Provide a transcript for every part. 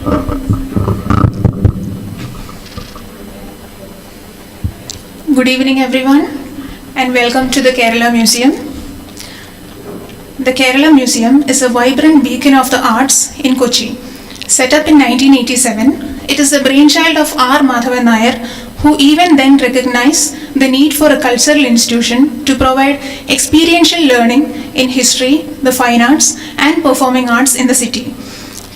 Good evening everyone and welcome to the Kerala Museum. The Kerala Museum is a vibrant beacon of the arts in Kochi. Set up in 1987, it is the brainchild of R. Madhavan Nair, who even then recognized the need for a cultural institution to provide experiential learning in history, the fine arts and performing arts in the city.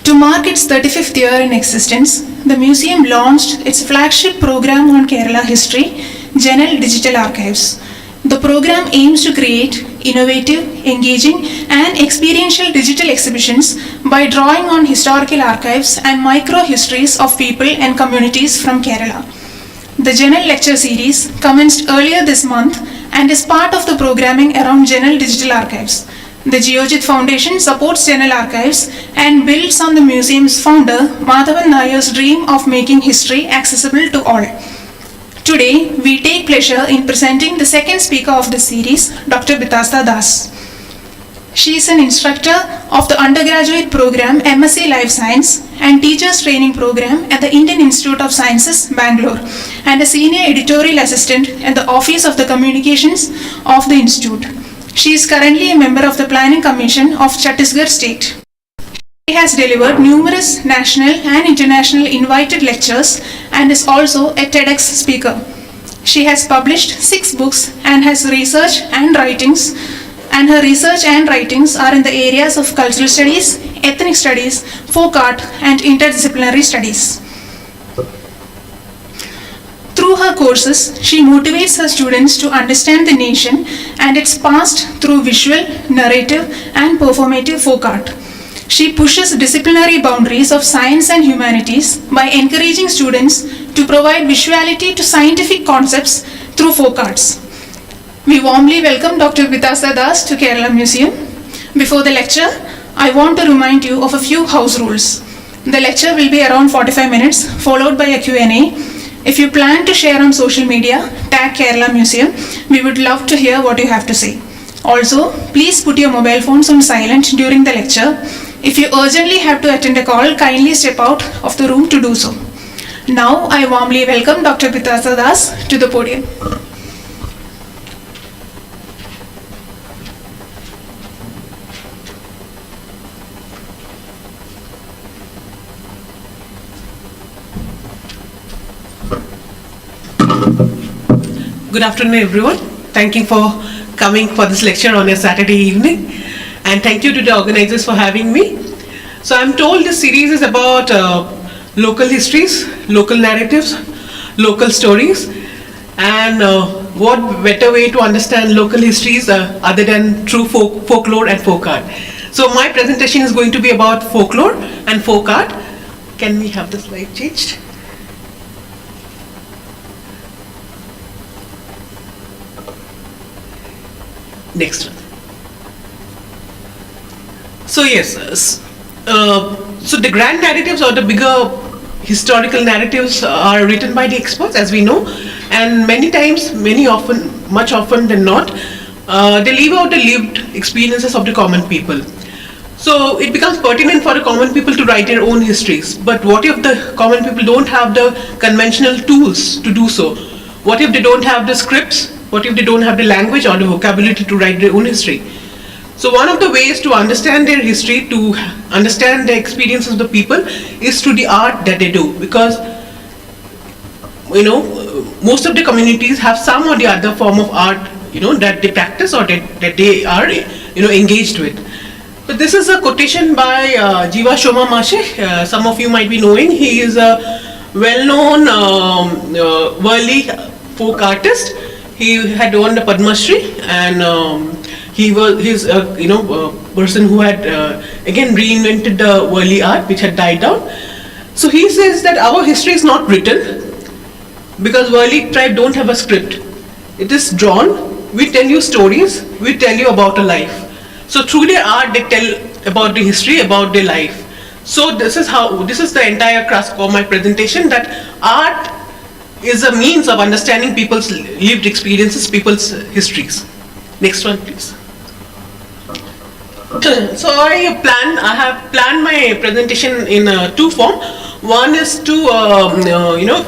To mark its 35th year in existence, the museum launched its flagship program on Kerala history, Janal Digital Archives. The program aims to create innovative, engaging and experiential digital exhibitions by drawing on historical archives and micro-histories of people and communities from Kerala. The Janal lecture series commenced earlier this month and is part of the programming around Janal Digital Archives. The Geojit Foundation supports Janal Archives and builds on the museum's founder Madhavan Nair's dream of making history accessible to all. Today, we take pleasure in presenting the second speaker of this series, Dr. Bitasta Das. She is an instructor of the undergraduate program MSc Life Science and Teachers Training Program at the Indian Institute of Sciences, Bangalore, and a senior editorial assistant at the Office of the Communications of the Institute. She is currently a member of the Planning Commission of Chhattisgarh State. She has delivered numerous national and international invited lectures and is also a TEDx speaker. She has published 6 books and has research and writings, and her research and writings are in the areas of cultural studies, ethnic studies, folk art and interdisciplinary studies. Through her courses, she motivates her students to understand the nation and its past through visual, narrative and performative folk art. She pushes disciplinary boundaries of science and humanities by encouraging students to provide visuality to scientific concepts through folk arts. We warmly welcome Dr. Bitasta Das to Kerala Museum. Before the lecture, I want to remind you of a few house rules. The lecture will be around 45 minutes, followed by a Q&A. If you plan to share on social media, tag Kerala Museum. We would love to hear what you have to say. Also, please put your mobile phones on silent during the lecture. If you urgently have to attend a call, kindly step out of the room to do so. Now, I warmly welcome Dr. Bitasta Das to the podium. Good afternoon everyone. Thank you for coming for this lecture on a Saturday evening, and thank you to the organizers for having me. So I'm told this series is about local histories, local narratives, local stories, and what better way to understand local histories other than through folklore and folk art. So my presentation is going to be about folklore and folk art. Can we have the slide changed? Next one. So yes, so the grand narratives or the bigger historical narratives are written by the experts, as we know, and many times, much often than not, they leave out the lived experiences of the common people. So it becomes pertinent for the common people to write their own histories. But what if the common people don't have the conventional tools to do so? What if they don't have the scripts? What if they don't have the language or the vocabulary to write their own history? So one of the ways to understand their history, to understand the experiences of the people, is through the art that they do. Because, most of the communities have some or the other form of art, that they practice or that they are, engaged with. So this is a quotation by Jiva Shoma Mashe. Some of you might be knowing. He is a well-known Worli folk artist. He had won the Padma Shri, and he's a person who had again reinvented the Worli art, which had died down. So he says that our history is not written because Worli tribe don't have a script. It is drawn. We tell you stories. We tell you about a life. So through their art, they tell about the history, about their life. So this is the entire crux of my presentation, that art is a means of understanding people's lived experiences, people's histories. Next one, please. So I have planned my presentation in two form. One is to,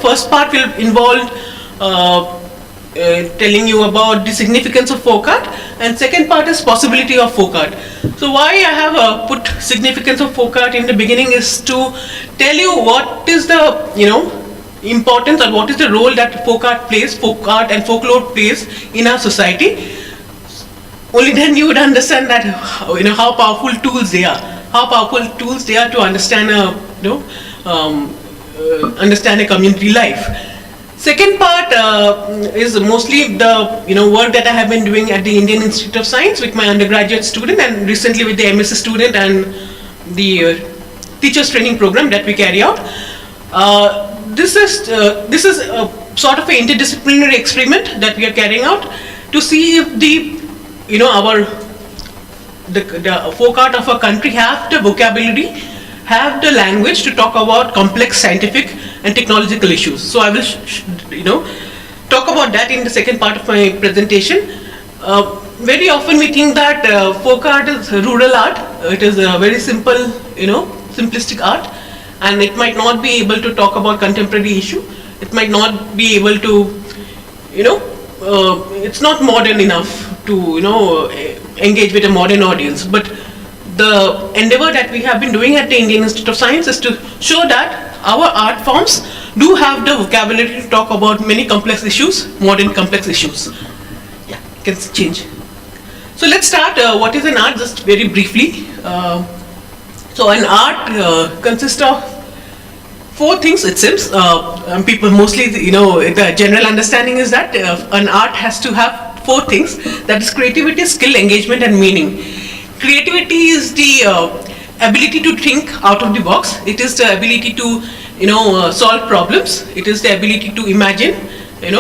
first part will involve telling you about the significance of folk art, and second part is possibility of folk art. So why I have put significance of folk art in the beginning is to tell you what is the, importance, or what is the role that folk art and folklore plays in our society. Only then you would understand that, how powerful tools they are, to understand understand a community life. Second part is mostly the work that I have been doing at the Indian Institute of Science with my undergraduate student, and recently with the MSc student, and the teachers training program that we carry out. This is a sort of an interdisciplinary experiment that we are carrying out to see if the folk art of our country have the vocabulary, have the language to talk about complex scientific and technological issues. So I will talk about that in the second part of my presentation. Very often we think that folk art is rural art. It is a very simple, simplistic art, and it might not be able to talk about contemporary issue. It might not be able to, it's not modern enough to engage with a modern audience. But the endeavor that we have been doing at the Indian Institute of Science is to show that our art forms do have the vocabulary to talk about many complex issues, modern complex issues. Yeah, can change. So let's start. What is an art? Just very briefly. So an art consists of four things, it seems. People mostly, the general understanding is that an art has to have four things. That is creativity, skill, engagement, and meaning. Creativity is the ability to think out of the box. It is the ability to, solve problems. It is the ability to imagine, and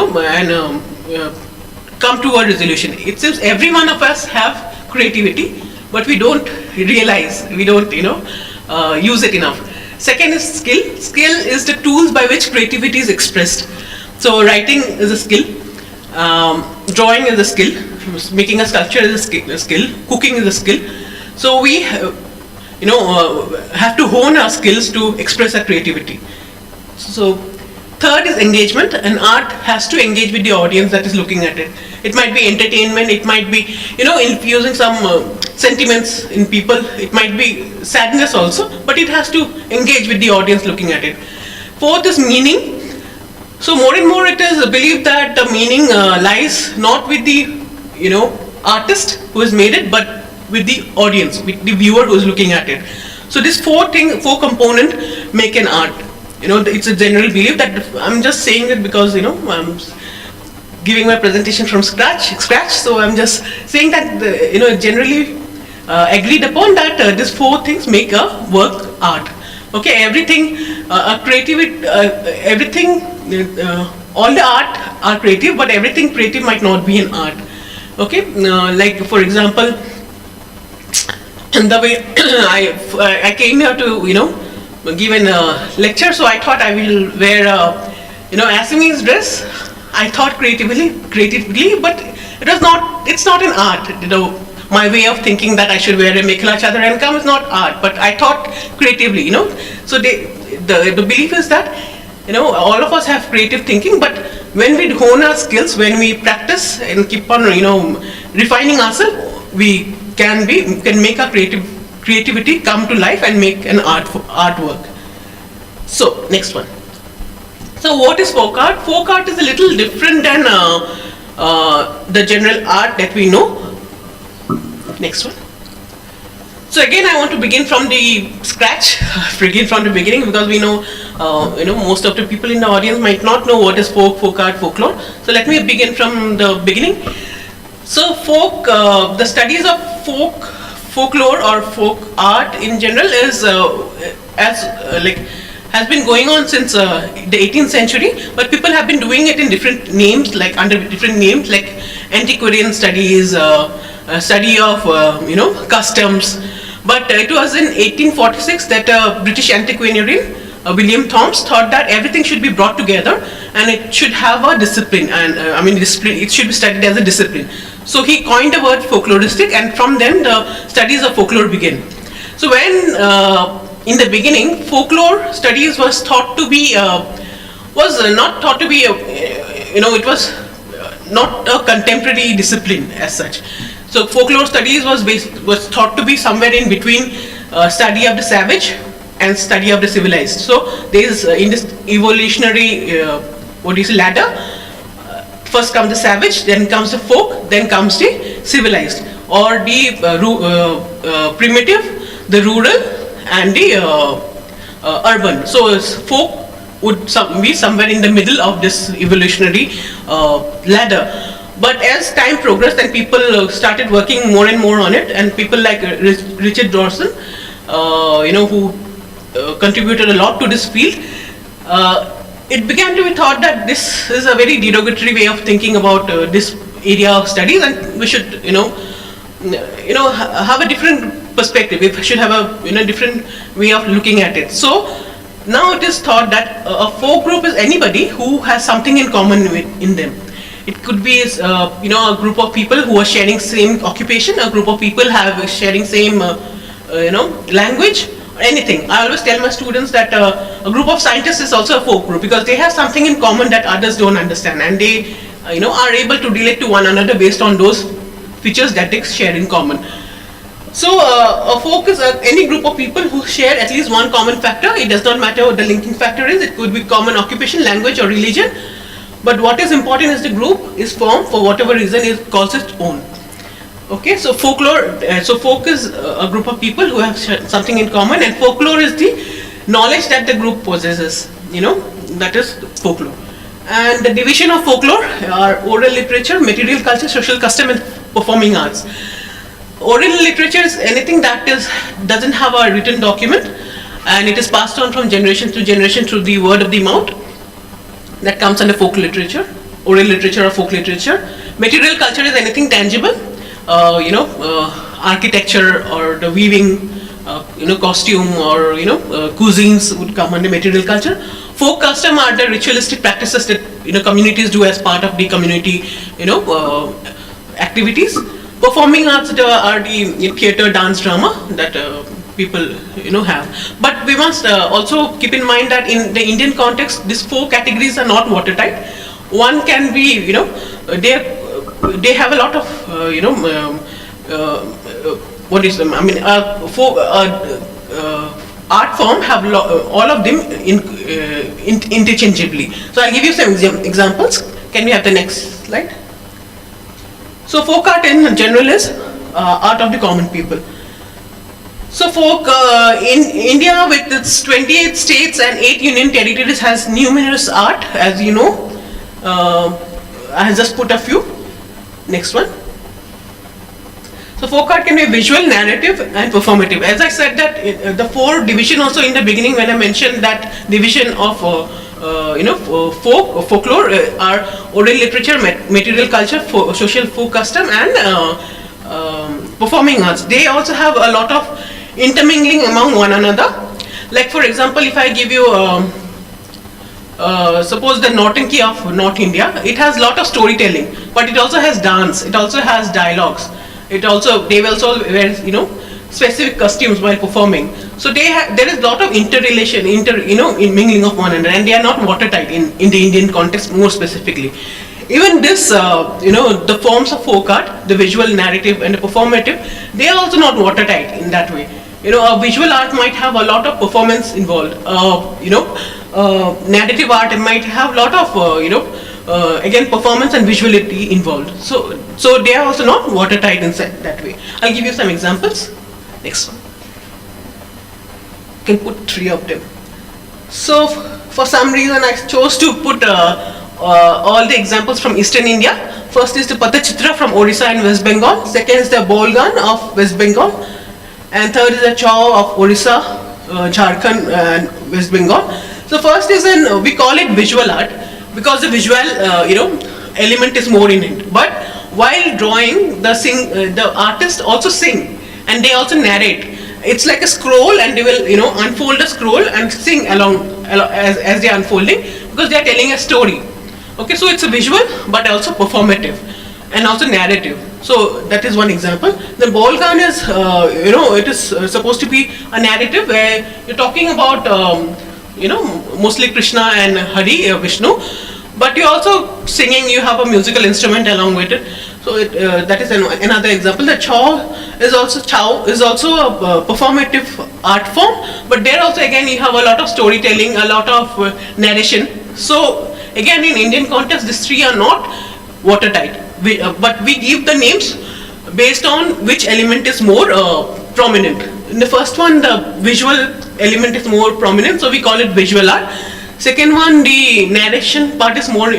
come to a resolution. It seems every one of us have creativity, but we don't realize, we don't, use it enough. Second is skill. Skill is the tools by which creativity is expressed. So writing is a skill, drawing is a skill, making a sculpture is a skill, cooking is a skill. So we, have to hone our skills to express our creativity. So third is engagement. An art has to engage with the audience that is looking at it. It might be entertainment, it might be, infusing some sentiments in people, it might be sadness also, but it has to engage with the audience looking at it. Fourth is meaning. So more and more it is believed that the meaning lies not with the, artist who has made it, but with the audience, with the viewer who is looking at it. So this four component make an art. It's a general belief that, I'm just saying it because, I'm giving my presentation from scratch. So I'm just saying that, generally agreed upon that these four things make a work art. Okay, everything, everything, all the art are creative, but everything creative might not be an art. Okay, like for example, the way I came here to, give a lecture, so I thought I will wear Assamese dress. I thought creatively, but it's not an art. My way of thinking that I should wear a mekhela chadar and come is not art, but I thought creatively, So the belief is that, all of us have creative thinking, but when we hone our skills, when we practice and keep on, refining ourselves, we can make our creativity come to life and make an artwork. So next one. So what is folk art? Folk art is a little different than the general art that we know. Next one. So again, I want to begin from the scratch, begin from the beginning, because we know, most of the people in the audience might not know what is folk art, folklore. So let me begin from the beginning. So the studies of folklore or folk art in general is has been going on since the 18th century, but people have been doing it in different names, under different names, like antiquarian studies, study of customs. But it was in 1846 that a British antiquarian, William Thoms, thought that everything should be brought together and it should have a discipline, and discipline, it should be studied as a discipline. So he coined the word folkloristic, and from then the studies of folklore began. So when in the beginning folklore studies was thought to be not thought to be it was not a contemporary discipline as such. So folklore studies was thought to be somewhere in between study of the savage and study of the civilized. So there is in this evolutionary ladder, first comes the savage, then comes the folk, then comes the civilized, or the primitive, the rural, and the urban. So folk would be somewhere in the middle of this evolutionary ladder. But as time progressed and people started working more and more on it, and people like Richard Dawson, who contributed a lot to this field, it began to be thought that this is a very derogatory way of thinking about this area of studies, and we should, have a different perspective. We should have a different way of looking at it. So now it is thought that a folk group is anybody who has something in common in them. It could be a group of people who are sharing same occupation, a group of people sharing same language, or anything. I always tell my students that a group of scientists is also a folk group, because they have something in common that others don't understand, and they are able to relate to one another based on those features that they share in common. So a folk is any group of people who share at least one common factor. It does not matter what the linking factor is. It could be common occupation, language, or religion. But what is important is the group is formed for whatever reason it calls its own. Okay, so folklore, folk is a group of people who have something in common, and folklore is the knowledge that the group possesses. That is folklore. And the division of folklore are oral literature, material culture, social custom, and performing arts. Oral literature is anything that doesn't have a written document, and it is passed on from generation to generation through the word of the mouth. That comes under folk literature, oral literature or folk literature. Material culture is anything tangible, architecture or the weaving, costume or cuisines would come under material culture. Folk custom are the ritualistic practices that communities do as part of the community activities. Performing arts are the theatre, dance, drama that people have. But we must also keep in mind that in the Indian context, these four categories are not watertight. One can be, they have a lot of, art form have all of them interchangeably. So I'll give you some examples. Can we have the next slide? So folk art in general is art of the common people. So folk in India, with its 28 states and 8 union territories, has numerous art, as you know. I have just put a few. Next one. So folk art can be visual, narrative, and performative. As I said that the four division also in the beginning when I mentioned that division of folklore are oral literature, material culture, social folk custom, and performing arts. They also have a lot of intermingling among one another. Like for example, if I give you suppose the Nautanki of North India, it has a lot of storytelling, but it also has dance, it also has dialogues, they also wear specific costumes while performing. So there is a lot of interrelation, mingling of one another, and they are not watertight in the Indian context more specifically. Even this, the forms of folk art, the visual, narrative, and the performative, they are also not watertight in that way. A visual art might have a lot of performance involved. Narrative art might have a lot of, again, performance and visuality involved. So they are also not watertight in that way. I'll give you some examples. Next one. You can put 3 of them. So for some reason I chose to put all the examples from Eastern India. First is the Patachitra from Orissa and West Bengal. Second is the Bolgan of West Bengal. And third is the Chao of Orissa, Jharkhand and West Bengal. So first is we call it visual art because the visual element is more in it. But while drawing, the artists also sing and they also narrate. It's like a scroll, and they will unfold a scroll and sing along as they are unfolding, because they are telling a story. Okay, so it's a visual but also performative. and also narrative. So that is one example. The Bolgan is, it is supposed to be a narrative where you're talking about, mostly Krishna and Hari, Vishnu, but you're also singing, you have a musical instrument along with it. So that is another example. The Chow is also a performative art form, but there also again you have a lot of storytelling, a lot of narration. So again in Indian context, these three are not watertight. But we give the names based on which element is more prominent. In the first one, the visual element is more prominent, so we call it visual art. Second one, the narration part is more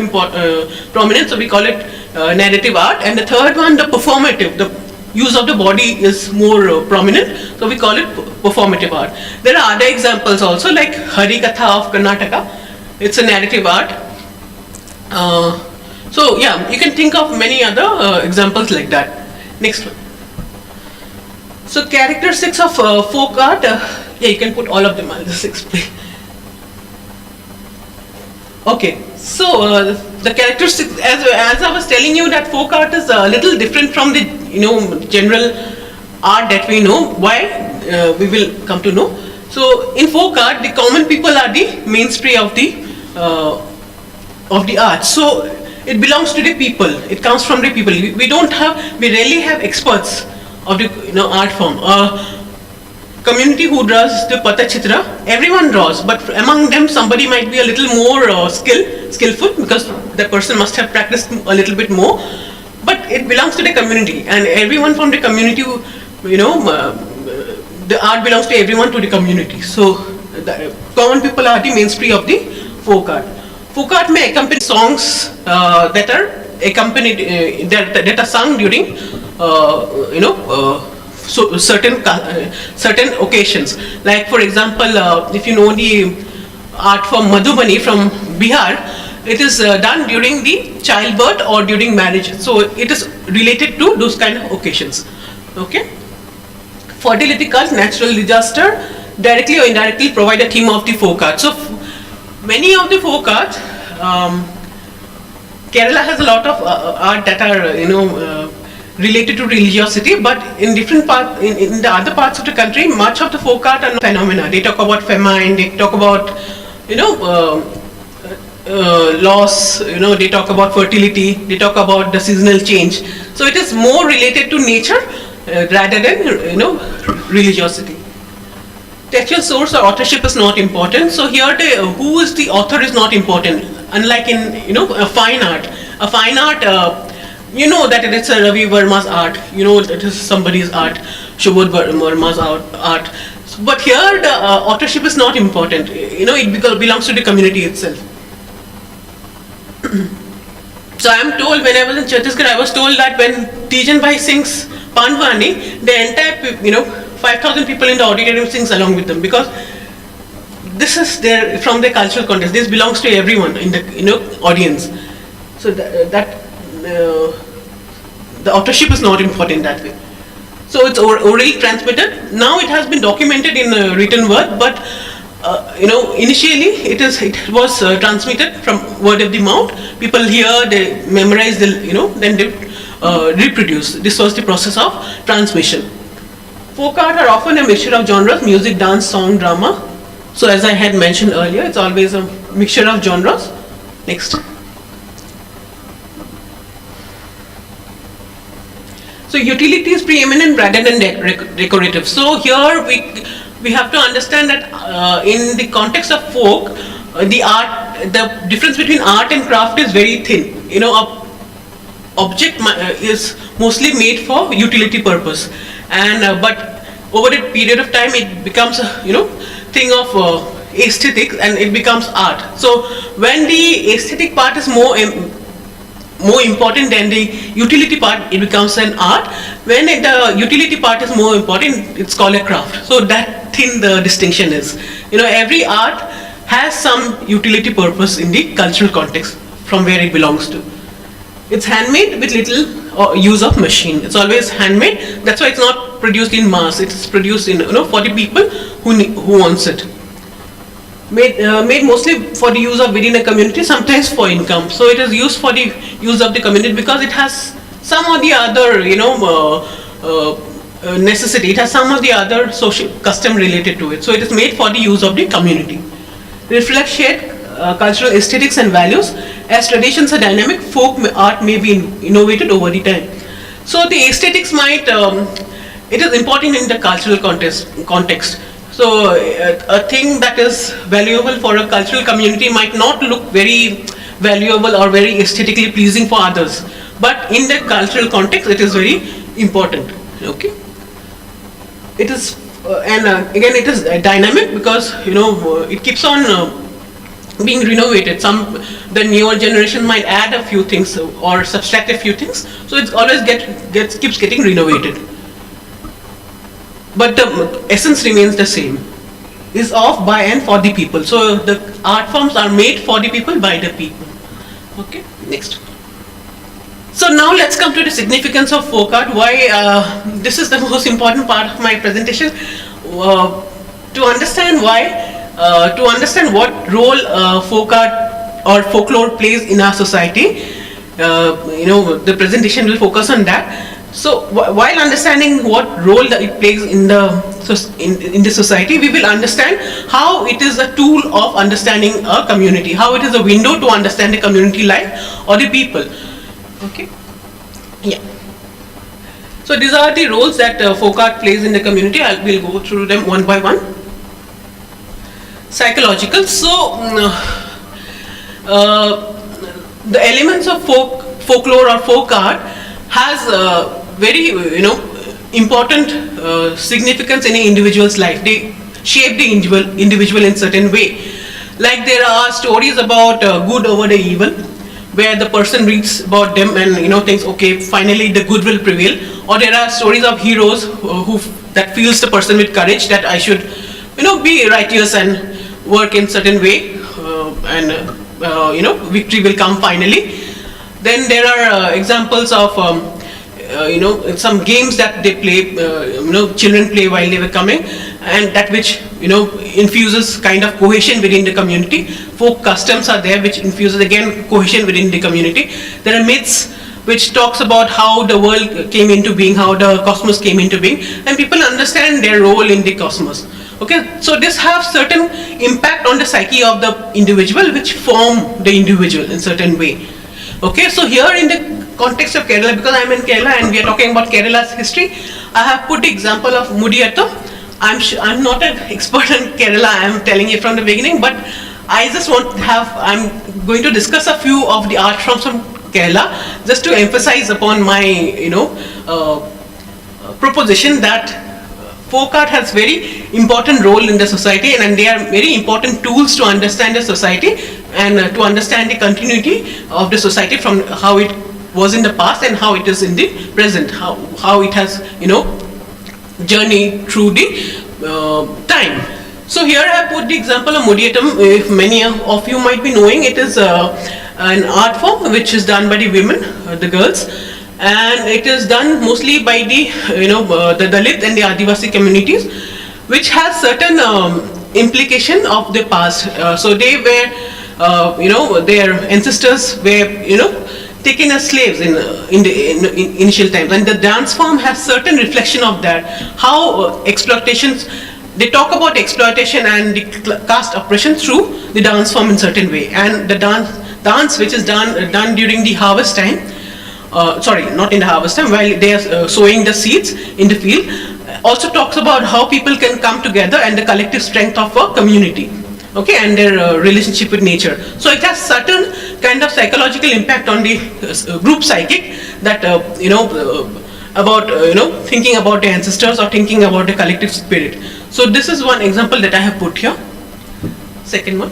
prominent, so we call it narrative art. And the third one, the performative, the use of the body is more prominent, so we call it performative art. There are other examples also, like Harikatha of Karnataka. It's a narrative art. So yeah, you can think of many other examples like that. Next one. So characteristics of folk art, yeah, you can put all of them, I'll just explain. Okay, so the characteristics, as I was telling you, that folk art is a little different from the general art that we know. Why? We will come to know. So in folk art, the common people are the mainstay of the art. So it belongs to the people. It comes from the people. We rarely have experts of the art form. Community who draws the Patachitra, everyone draws, but among them somebody might be a little more skillful because the person must have practiced a little bit more. But it belongs to the community, and everyone from the community, the art belongs to everyone to the community. So the common people are the mainstay of the folk art. Folk art may accompany songs that are accompanied that are sung during so certain occasions. Like for example, if you know the art form Madhubani from Bihar, it is done during the childbirth or during marriage. So it is related to those kind of occasions. Okay. Fertility cult, natural disaster, directly or indirectly provide a theme of the folk art. So many of the folk art, Kerala has a lot of art that are related to religiosity, but in different parts, in the other parts of the country, much of the folk art are phenomena. They talk about famine, they talk about loss, they talk about fertility, they talk about the seasonal change. So it is more related to nature rather than religiosity. Textual source or authorship is not important. So here who is the author is not important. Unlike in a fine art, that it is a Ravi Verma's art, it is somebody's art, Shubodh Verma's art. But here the authorship is not important. It belongs to the community itself. So I am told, when I was in Chhattisgarh, I was told that when Tijan Bhai sings Pandwani, the entire 5,000 people in the auditorium sings along with them, because this is from the cultural context. This belongs to everyone in the audience. So the authorship is not important that way. So it's orally transmitted. Now it has been documented in written word, but initially it was transmitted from word of the mouth. People hear, they memorize, then they reproduce. This was the process of transmission. Folk art are often a mixture of genres: music, dance, song, drama. So as I had mentioned earlier, it's always a mixture of genres. Next. So utility is preeminent rather than decorative. So here we have to understand that in the context of folk, the difference between art and craft is very thin. A object is mostly made for utility purpose, and but over a period of time it becomes a thing of aesthetics, and it becomes art. So when the aesthetic part is more important than the utility part, it becomes an art. When the utility part is more important, it's called a craft. So that thin the distinction is. Every art has some utility purpose in the cultural context from where it belongs to. It's handmade with little use of machine. It's always handmade. That's why it's not produced in mass. It's produced in for the people who wants it. Made mostly for the use of within a community, sometimes for income. So it is used for the use of the community because it has some or the other, necessity. It has some or the other social custom related to it. So it is made for the use of the community. Reflects shared cultural aesthetics and values. As traditions are dynamic, folk art may be innovated over the time. So the aesthetics might, it is important in the cultural context. So a thing that is valuable for a cultural community might not look very valuable or very aesthetically pleasing for others. But in the cultural context, it is very important. Okay. It is, again, it is dynamic because it keeps on being renovated. The newer generation might add a few things or subtract a few things. So it always keeps getting renovated. But the essence remains the same. Is of, by, and for the people. So the art forms are made for the people, by the people. Okay. Next. So now let's come to the significance of folk art. Why this is the most important part of my presentation. To understand what role folk art or folklore plays in our society. The presentation will focus on that. So while understanding what role that it plays in the society, we will understand how it is a tool of understanding a community, how it is a window to understand the community life or the people. Okay. Yeah. So these are the roles that folk art plays in the community. We'll go through them one by one. Psychological. So the elements of folklore or folk art has very important significance in an individual's life. They shape the individual in certain way. Like there are stories about good over the evil, where the person reads about them and thinks, okay, finally the good will prevail. Or there are stories of heroes that fills the person with courage that I should be righteous and work in certain way, and victory will come finally. Then there are examples of some games that they play, children play while they were coming, and that which infuses kind of cohesion within the community. Folk customs are there which infuses again cohesion within the community. There are myths which talks about how the world came into being, how the cosmos came into being, and people understand their role in the cosmos. Okay, so this has certain impact on the psyche of the individual, which form the individual in certain way. Okay, so here in the context of Kerala, because I am in Kerala and we are talking about Kerala's history, I have put the example of Mudiyattam. I'm not an expert in Kerala, I am telling you from the beginning, but I just I'm going to discuss a few of the art forms from Kerala, just to emphasize upon my, proposition that folk art has very important role in the society, and they are very important tools to understand the society and to understand the continuity of the society from how it was in the past and how it is in the present, how it has journeyed through the time. So here I have put the example of Mudiyattam. If many of you might be knowing, it is an art form which is done by the women, the girls, and it is done mostly by the the Dalit and the Adivasi communities, which has certain implication of the past. So they were their ancestors were taken as slaves in the initial times, and the dance form has certain reflection of that, how exploitations. They talk about exploitation and the caste oppression through the dance form in certain way, and the dance which is done during the harvest time. Sorry, not in the harvest time, while they are sowing the seeds in the field, also talks about how people can come together and the collective strength of a community, okay, and their relationship with nature. So it has certain kind of psychological impact on the group psychic, that about thinking about the ancestors or thinking about the collective spirit. So this is one example that I have put here. Second one.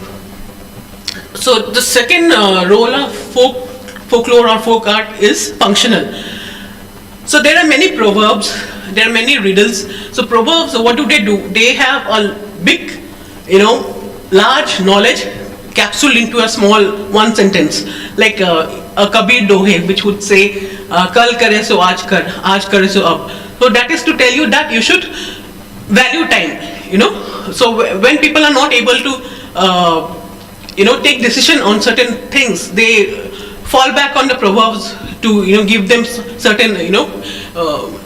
So the second role of folklore or folk art is functional. So there are many proverbs, there are many riddles. So proverbs, what do? They have a big, large knowledge capsuled into a small one sentence, like a Kabir Dohe, which would say, "Kal kare so aaj kare so ab." So that is to tell you that you should value time. So when people are not able to, take decision on certain things, they fall back on the proverbs to give them certain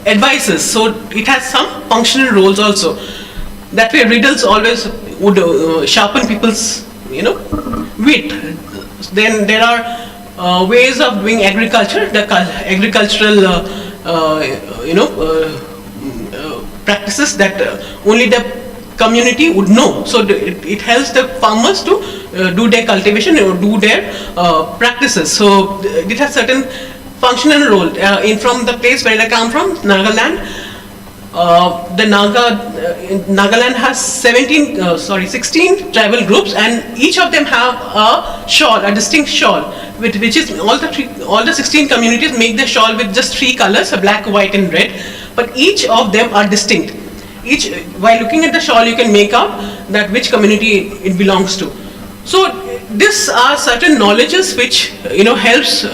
advices. So it has some functional roles also. That way riddles always would sharpen people's wit. Then there are ways of doing agriculture, the agricultural practices that only the community would know. So it helps the farmers to do their cultivation or do their practices. So it has certain functional role. From the place where I come from, Nagaland, Nagaland has 16 tribal groups, and each of them have a shawl, a distinct shawl, which is all the 16 communities make the shawl with just 3 colors, black, white, and red. But each of them are distinct. While looking at the shawl, you can make out that which community it belongs to. So these are certain knowledges which helps,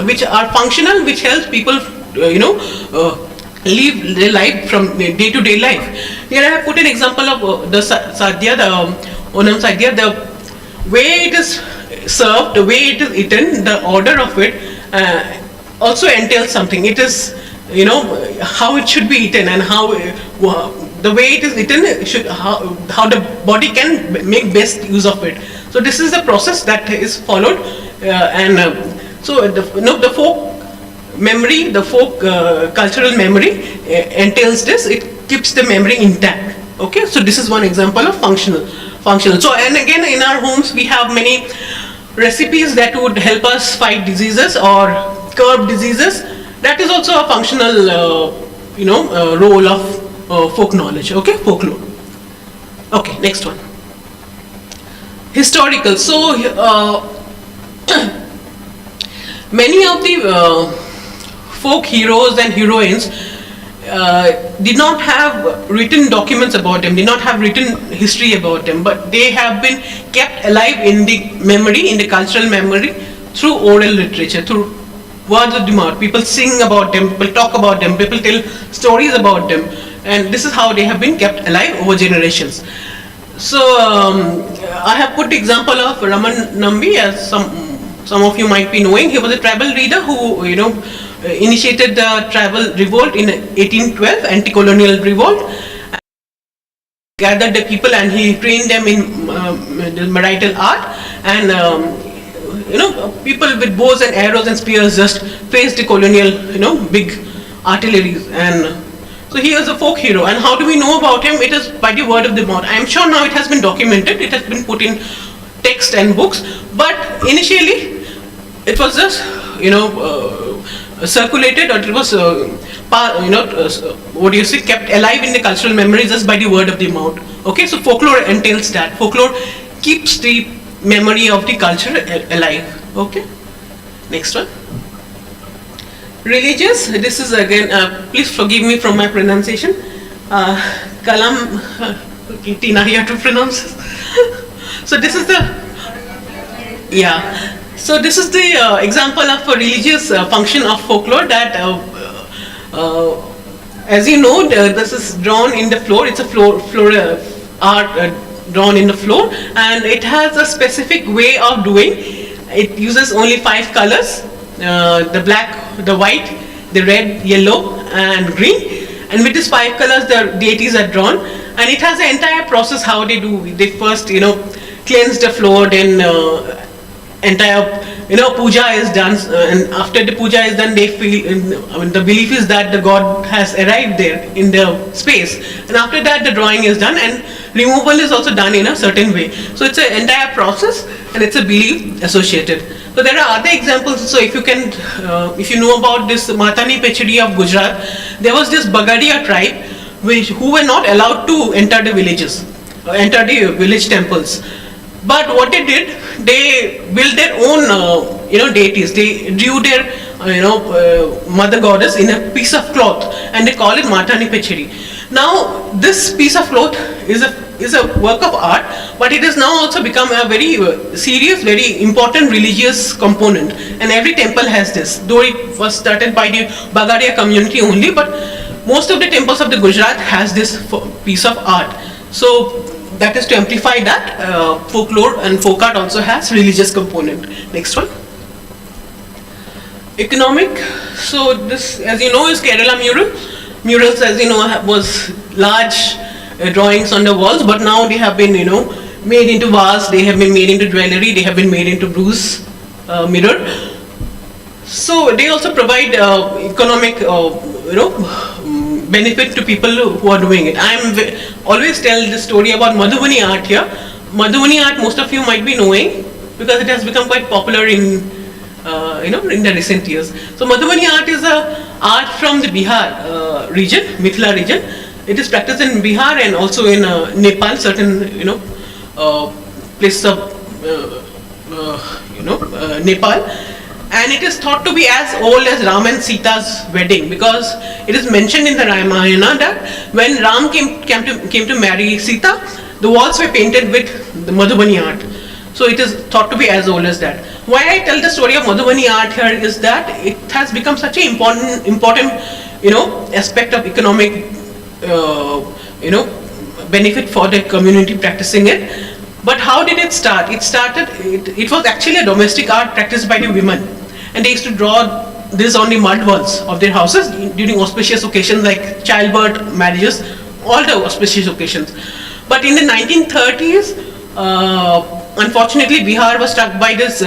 which are functional, which helps people live their life from day to day life. Here I have put an example of the sadhya, the Onam sadhya. The way it is served, the way it is eaten, the order of it also entails something. It is how it should be eaten, and how the way it is eaten how the body can make best use of it. So this is the process that is followed, so the folk memory, the folk cultural memory entails this. It keeps the memory intact. Okay, so this is one example of functional. So, and again, in our homes we have many recipes that would help us fight diseases or curb diseases. That is also a functional role of folk knowledge. Okay, folklore. Okay, next one. Historical. So many of the folk heroes and heroines did not have written documents about them, did not have written history about them, but they have been kept alive in the memory, in the cultural memory, through oral literature, through words of the mouth. People sing about them, people talk about them, people tell stories about them, and this is how they have been kept alive over generations. So I have put the example of Raman Nambi, as some of you might be knowing. He was a tribal leader who initiated the tribal revolt in 1812, anti-colonial revolt, gathered the people and he trained them in the martial art, and people with bows and arrows and spears just faced the colonial big artillery. And so he is a folk hero. And how do we know about him? It is by the word of the mouth. I am sure now it has been documented, it has been put in text and books, but initially it was just circulated, or it was kept alive in the cultural memory just by the word of the mouth. Okay, so folklore entails that. Folklore keeps the memory of the culture alive. Okay, next one. Religious. This is again, please forgive me from my pronunciation. Kalam Tina here to pronounce. So this is the So this is the example of a religious function of folklore that, as you know, this is drawn in the floor. It's a floor art drawn in the floor, and it has a specific way of doing. It uses only 5 colors: the black, the white, the red, yellow, and green. And with these 5 colors, the deities are drawn, and it has an entire process how they do. They first, cleanse the floor, then entire puja is done, and after the puja is done, they feel, the belief is that the god has arrived there in the space, and after that the drawing is done, and removal is also done in a certain way. So it's an entire process, and it's a belief associated. So there are other examples. So if you can, if you know about this Matani Pechadi of Gujarat, there was this Bagadia tribe who were not allowed to enter the villages, enter the village temples. But what they did, they built their own, deities. They drew their, mother goddess in a piece of cloth, and they call it Matani Pechadi. Now, this piece of cloth is a work of art, but it has now also become a very serious, very important religious component. And every temple has this, though it was started by the Bagadia community only, but most of the temples of the Gujarat has this piece of art. So that is to amplify that folklore and folk art also has religious component. Next one. Economic. So this, as you know, is Kerala mural. Murals, as you know, was large drawings on the walls, but now they have been, made into vase. They have been made into jewelry. They have been made into bruise mirror. So they also provide economic, benefit to people who are doing it. Always tell the story about Madhubani art here. Madhubani art, most of you might be knowing because it has become quite popular in the recent years. So Madhubani art is a art from the Bihar region, Mithila region. It is practiced in Bihar and also in Nepal, certain places of Nepal. And it is thought to be as old as Ram and Sita's wedding, because it is mentioned in the Ramayana that when Ram came to marry Sita, the walls were painted with the Madhubani art. So it is thought to be as old as that. Why I tell the story of Madhubani art here is that it has become such an important aspect of economic benefit for the community practicing it. But how did it start? It was actually a domestic art practiced by the women, and they used to draw this on the mud walls of their houses during auspicious occasions like childbirth, marriages, all the auspicious occasions. But in the 1930s, unfortunately, Bihar was struck by this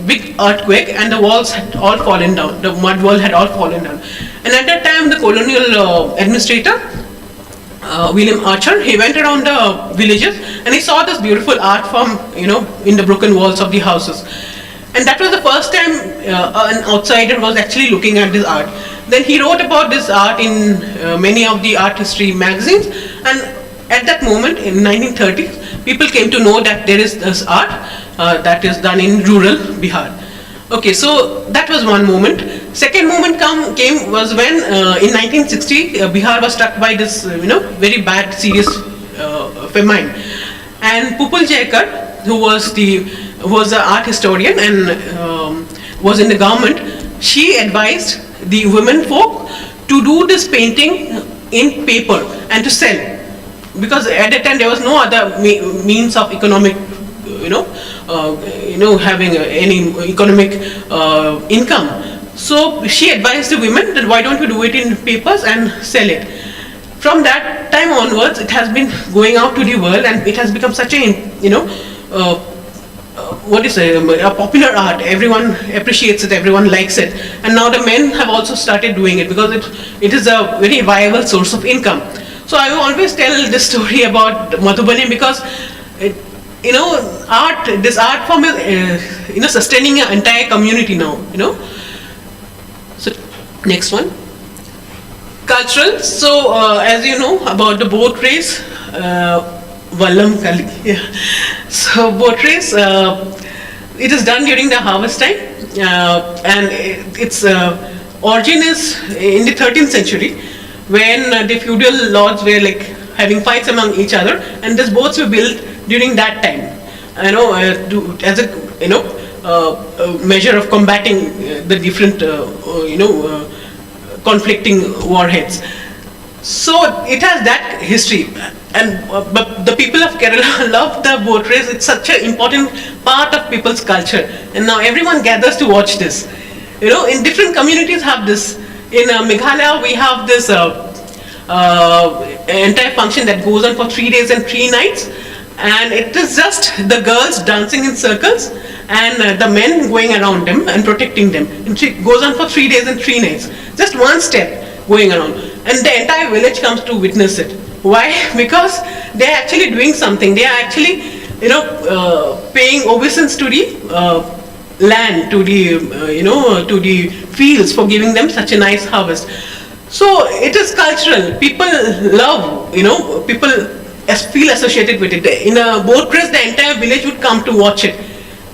big earthquake, and the walls had all fallen down. The mud wall had all fallen down. And at that time, the colonial administrator, William Archer, he went around the villages and he saw this beautiful art form, in the broken walls of the houses. And that was the first time an outsider was actually looking at this art. Then he wrote about this art in many of the art history magazines, and at that moment in 1930s, people came to know that there is this art that is done in rural Bihar. Okay, so that was one moment. Second moment came was when in 1960 Bihar was struck by this very bad, serious famine, and Pupul Jaikar, who was an art historian and was in the government, she advised the women folk to do this painting in paper and to sell, because at that time there was no other means of economic having any economic income. So she advised the women that why don't you do it in papers and sell it. From that time onwards, it has been going out to the world, and it has become such a a popular art. Everyone appreciates it, everyone likes it, and now the men have also started doing it because it is a very viable source of income. So I always tell this story about Madhubani because this art form is sustaining an entire community now. So next one, cultural. So as you know about the boat race, Vallam Kali. Yeah. So boat race, it is done during the harvest time, and its origin is in the 13th century, when the feudal lords were like having fights among each other, and these boats were built during that time, as a measure of combating the different conflicting warheads. So it has that history, and but the people of Kerala love the boat race. It's such an important part of people's culture, and now everyone gathers to watch this. In different communities have this. In Meghalaya, we have this entire function that goes on for 3 days and 3 nights, and it is just the girls dancing in circles and the men going around them and protecting them. It goes on for 3 days and 3 nights. Just one step going around, and the entire village comes to witness it. Why? Because they are actually doing something. They are actually, paying obeisance to the land, to the to the fields for giving them such a nice harvest. So it is cultural. People love, people feel associated with it. In a boat race, the entire village would come to watch it.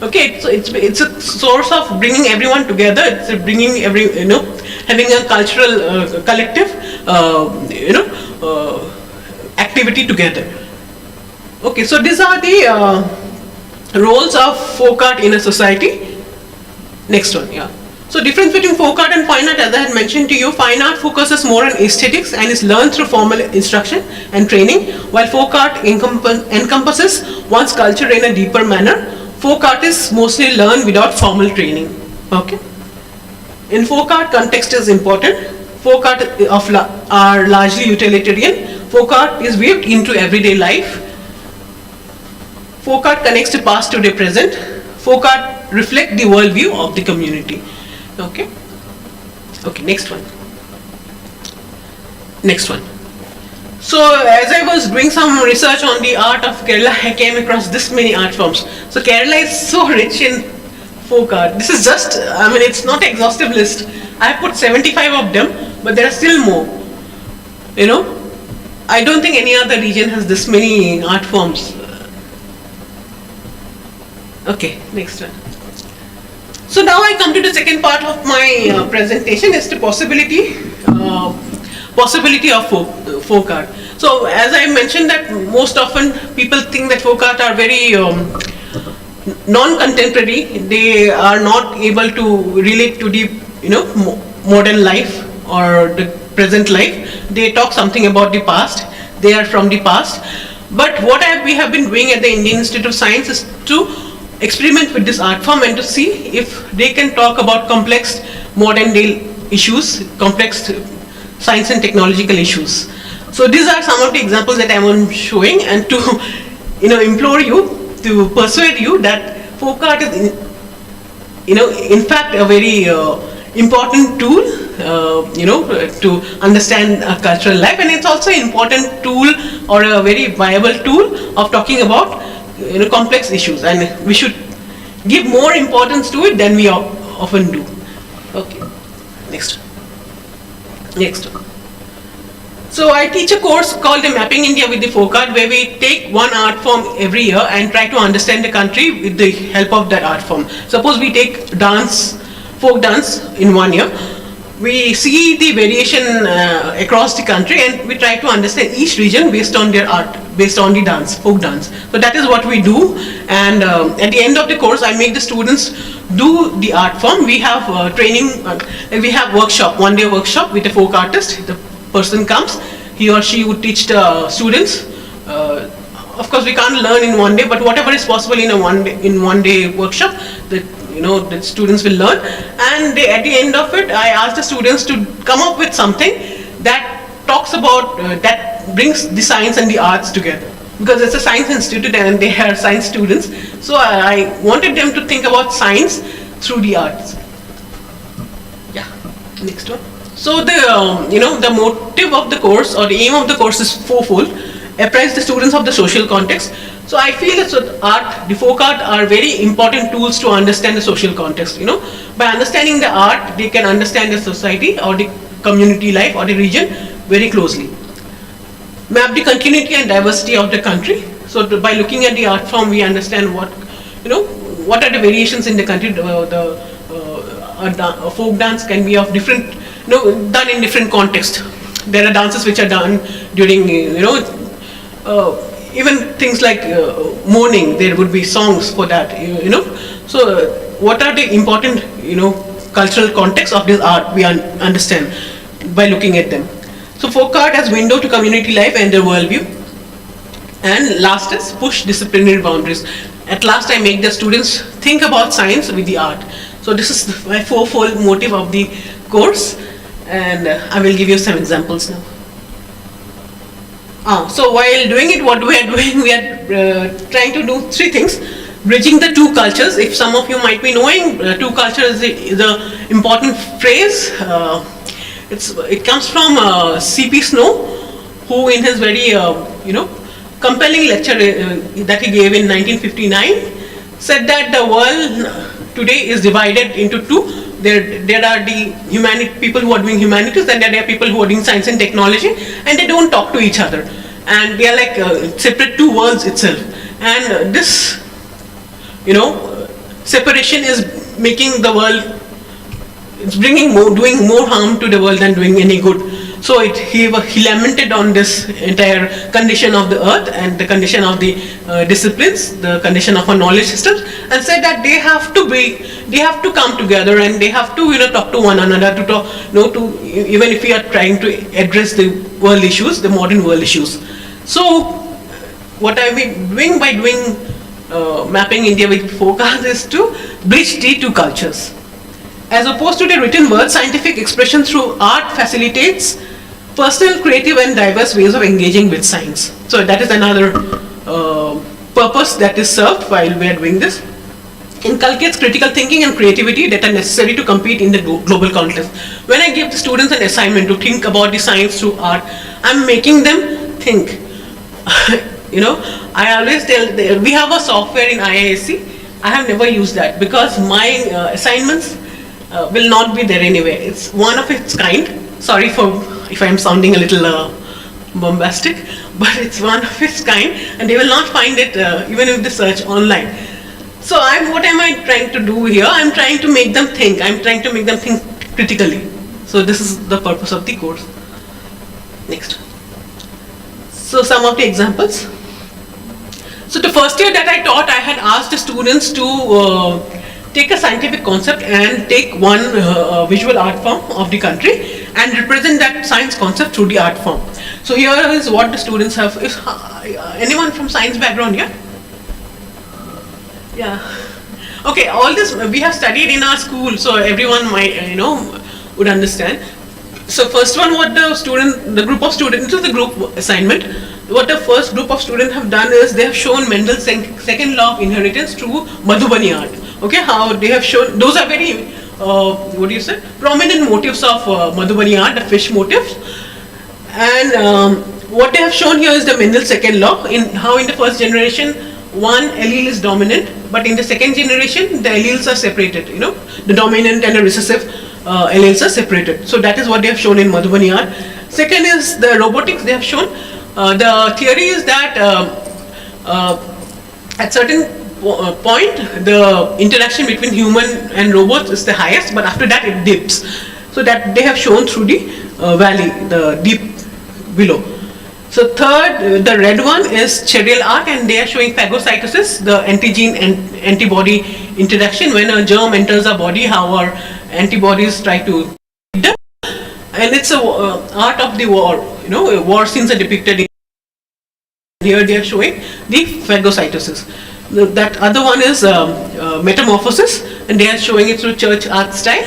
Okay, so it's a source of bringing everyone together. It's bringing having a cultural collective, activity together. Okay, so these are the roles of folk art in a society. Next one, yeah. So difference between folk art and fine art, as I had mentioned to you, fine art focuses more on aesthetics and is learned through formal instruction and training, while folk art encompasses one's culture in a deeper manner. Folk art is mostly learned without formal training. Okay. In folk art, context is important. Folk art are largely utilitarian. Folk art is weaved into everyday life. Folk art connects the past to the present. Folk art reflect the worldview of the community. Okay. Okay. Next one. Next one. So as I was doing some research on the art of Kerala, I came across this many art forms. So Kerala is so rich in folk art. This is just, I mean, it's not an exhaustive list. I have put 75 of them, but there are still more. You know, I don't think any other region has this many art forms. Okay, next one. So now I come to the second part of my presentation, is the possibility of folk art. So as I mentioned, that most often people think that folk art are very non-contemporary. They are not able to relate to the modern life or the present life. They talk something about the past. They are from the past. But what we have been doing at the Indian Institute of Science is to experiment with this art form and to see if they can talk about complex modern day issues, complex science and technological issues. So these are some of the examples that I am showing, and to implore you, to persuade you that folk art is in fact a very important tool to understand cultural life, and it's also an important tool or a very viable tool of talking about complex issues, and we should give more importance to it than we often do. Okay, next. So I teach a course called the Mapping India with the Folk Art, where we take one art form every year and try to understand the country with the help of that art form. Suppose we take folk dance in 1 year. We see the variation across the country, and we try to understand each region based on their art, based on the dance, folk dance. So that is what we do, and at the end of the course I make the students do the art form. We have training, we have workshop, 1 day workshop with a folk artist. The person comes, he or she would teach the students. Of course we can't learn in 1 day, but whatever is possible in a one day workshop, the students will learn, and at the end of it I ask the students to come up with something that talks about, that brings the science and the arts together, because it's a science institute and they are science students. So I wanted them to think about science through the arts. Yeah, next one. So the motive of the course, or the aim of the course, is fourfold: apprise the students of the social context. So I feel that the folk art are very important tools to understand the social context. By understanding the art, they can understand the society or the community life or the region very closely. Map the continuity and diversity of the country. So by looking at the art form, we understand what are the variations in the country. A folk dance can be of different, done in different context. There are dances which are done during, even things like mourning. There would be songs for that, So what are the important, cultural context of this art we understand by looking at them. So folk art as window to community life and their worldview. And last is push disciplinary boundaries. At last I make the students think about science with the art. So this is my fourfold motive of the course, and I will give you some examples now. So while doing it, what we are doing, we are trying to do three things. Bridging the two cultures. If some of you might be knowing, two cultures is an important phrase. It comes from C.P. Snow, who in his very compelling lecture that he gave in 1959 said that the world today is divided into two. There are the people who are doing humanities, and there are people who are doing science and technology, and they don't talk to each other, and they are like separate two worlds itself. And this separation is making the world, it's doing more harm to the world than doing any good. So he lamented on this entire condition of the earth and the condition of the disciplines, the condition of our knowledge systems, and said that they have to come together, and they have to talk to one another to talk, even if we are trying to address the world issues, the modern world issues. So what are we doing by doing Mapping India with folk art is to bridge the two cultures. As opposed to the written word, scientific expression through art facilitates personal, creative, and diverse ways of engaging with science. So that is another purpose that is served while we are doing this. Inculcates critical thinking and creativity that are necessary to compete in the global context. When I give the students an assignment to think about the science through art, I'm making them think. I always tell them, we have a software in IISc. I have never used that because my assignments will not be there anyway. It's one of its kind. Sorry for if I'm sounding a little bombastic, but it's one of its kind, and they will not find it even if they search online. So what am I trying to do here? I'm trying to make them think. I'm trying to make them think critically. So this is the purpose of the course. Next. So some of the examples. So the first year that I taught, I had asked the students to take a scientific concept and take one visual art form of the country and represent that science concept through the art form. So here is what the students have. Is anyone from science background here? Yeah. Okay, all this we have studied in our school, so everyone might would understand. So first one, what the group of students, it was the group assignment. What the first group of students have done is they have shown Mendel's second law of inheritance through Madhubani art. Okay, how they have shown, those are very prominent motifs of Madhubani art, the fish motifs. And what they have shown here is the Mendel's second law, in how in the first generation one allele is dominant, but in the second generation the alleles are separated. The dominant and the recessive alleles are separated. So that is what they have shown in Madhubani art. Second is the robotics. They have shown the theory is that at certain point the interaction between human and robots is the highest, but after that it dips. So that they have shown through the valley, the deep below. So third, the red one is Cherial arc, and they are showing phagocytosis, the antigen and antibody interaction. When a germ enters our body, how our antibodies try to eat them. And it's a art of the war. War scenes are depicted in here. They are showing the phagocytosis. That other one is metamorphosis, and they are showing it through church art style.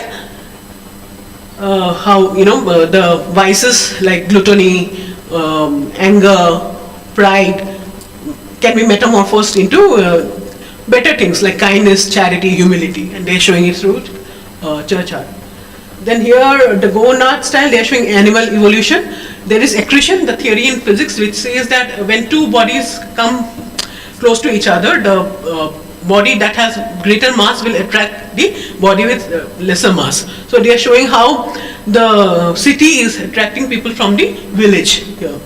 How the vices like gluttony, anger, pride can be metamorphosed into better things like kindness, charity, humility, and they are showing it through church art. Then here, the Goan art style, they are showing animal evolution. There is accretion, the theory in physics, which says that when two bodies come close to each other, the body that has greater mass will attract the body with lesser mass. So they are showing how the city is attracting people from the village here.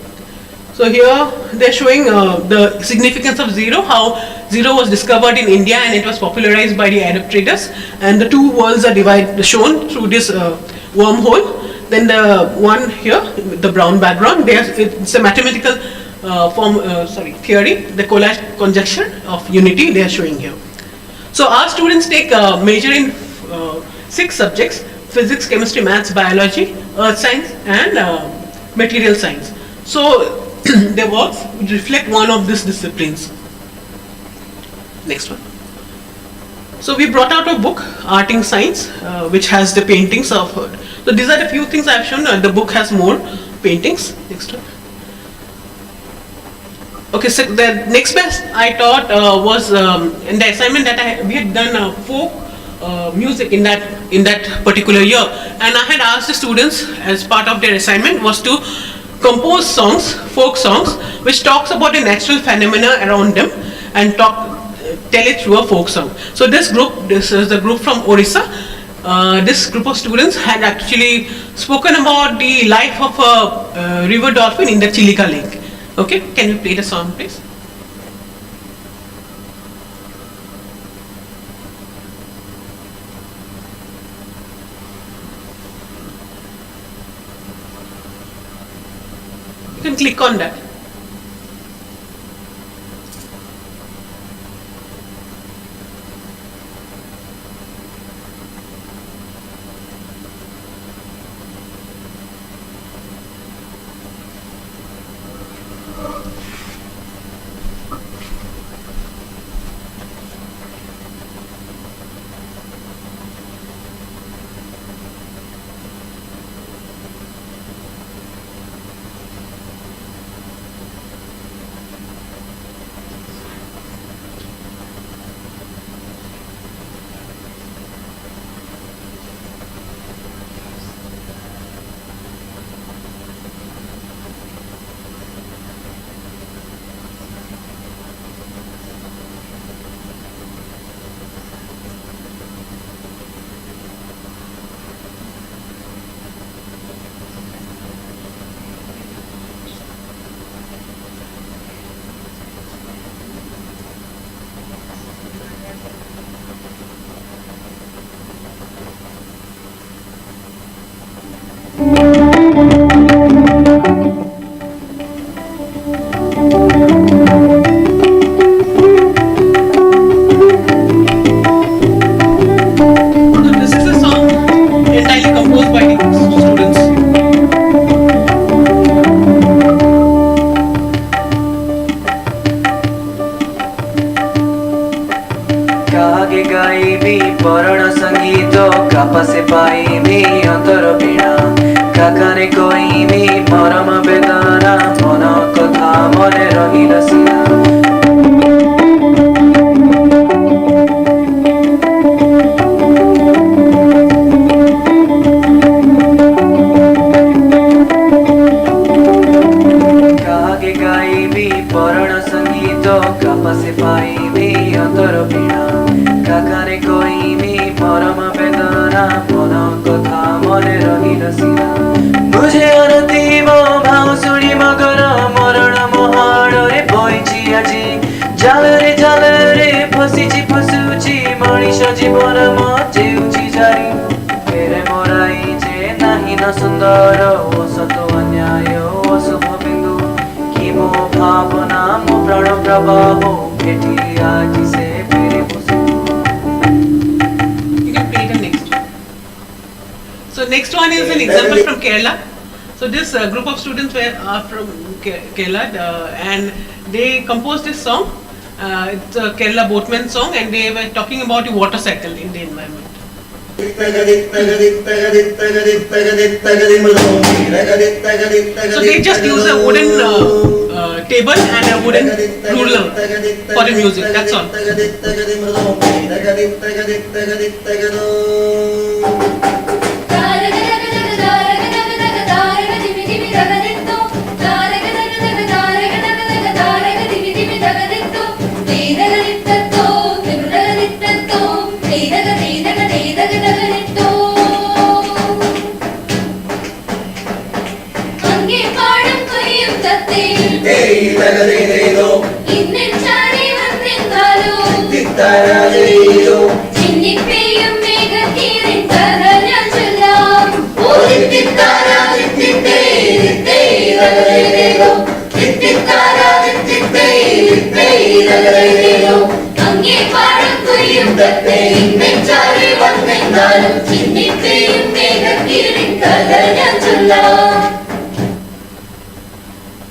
So here they are showing the significance of zero, how zero was discovered in India and it was popularized by the Arab traders, and the two worlds are shown through this wormhole. Then the one here, the brown background, it's a mathematical theory, the collage conjecture of unity they are showing here. So our students take major in 6 subjects: physics, chemistry, maths, biology, earth science, and material science. So their works would reflect one of these disciplines. Next one. So we brought out a book, Art in Science, which has the paintings of. So these are the few things I have shown. The book has more paintings. Next one. Okay, so the next best I taught was in the assignment that we had done folk music in that particular year, and I had asked the students as part of their assignment was to compose songs, folk songs, which talks about a natural phenomena around them and tell it through a folk song. So this is the group from Orissa. This group of students had actually spoken about the life of a river dolphin in the Chilika Lake. Okay, can you play the song, please? You can click on that. कागे गाइबी परण संगीत कापासे पाइबी अंतर वीणा काकाने कोइबी मरम वेदना मन कथा मने रहिल सिना कागे गाइबी परण संगीत कापासे पाइबी अंतर वीणा काकाने कोइबी मरम वेदना मन कथा मने रहिल सिना बुझे अनतिम भाउसुडी मगर मरण महाडरे बइछि आजि जालरे फसिछि फसुछि मनिष जीवन म जेउछि जारी फेरे मोराई जे नाही न सुन्दर असत अन्याय अशुभ बिन्दु कि मो भावना मो प्राण प्रवाह भेटी आजि से फेरे Basu. You can play the next one. So next one is an example from Kerala. So this group of students are from Kerala and they composed this song. It's a Kerala boatman song and they were talking about the water cycle in the environment. So they just use a wooden table and a wooden ruler for the music, that's all.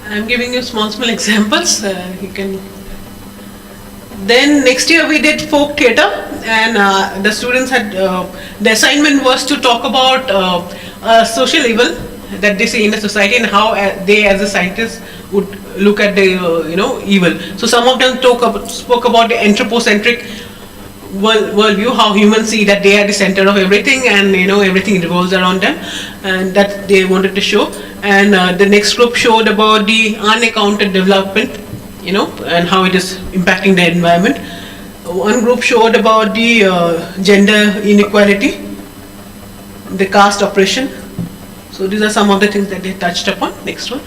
I'm giving you small examples. You can. Then next year we did folk theatre, and the students had the assignment was to talk about social evil that they see in the society and how they, as a scientist, would look at the evil. So some of them spoke about the anthropocentric worldview, how humans see that they are the center of everything, and everything revolves around them, and that they wanted to show. And the next group showed about the unaccounted development, and how it is impacting the environment. One group showed about the gender inequality, the caste oppression. So these are some of the things that they touched upon. Next one.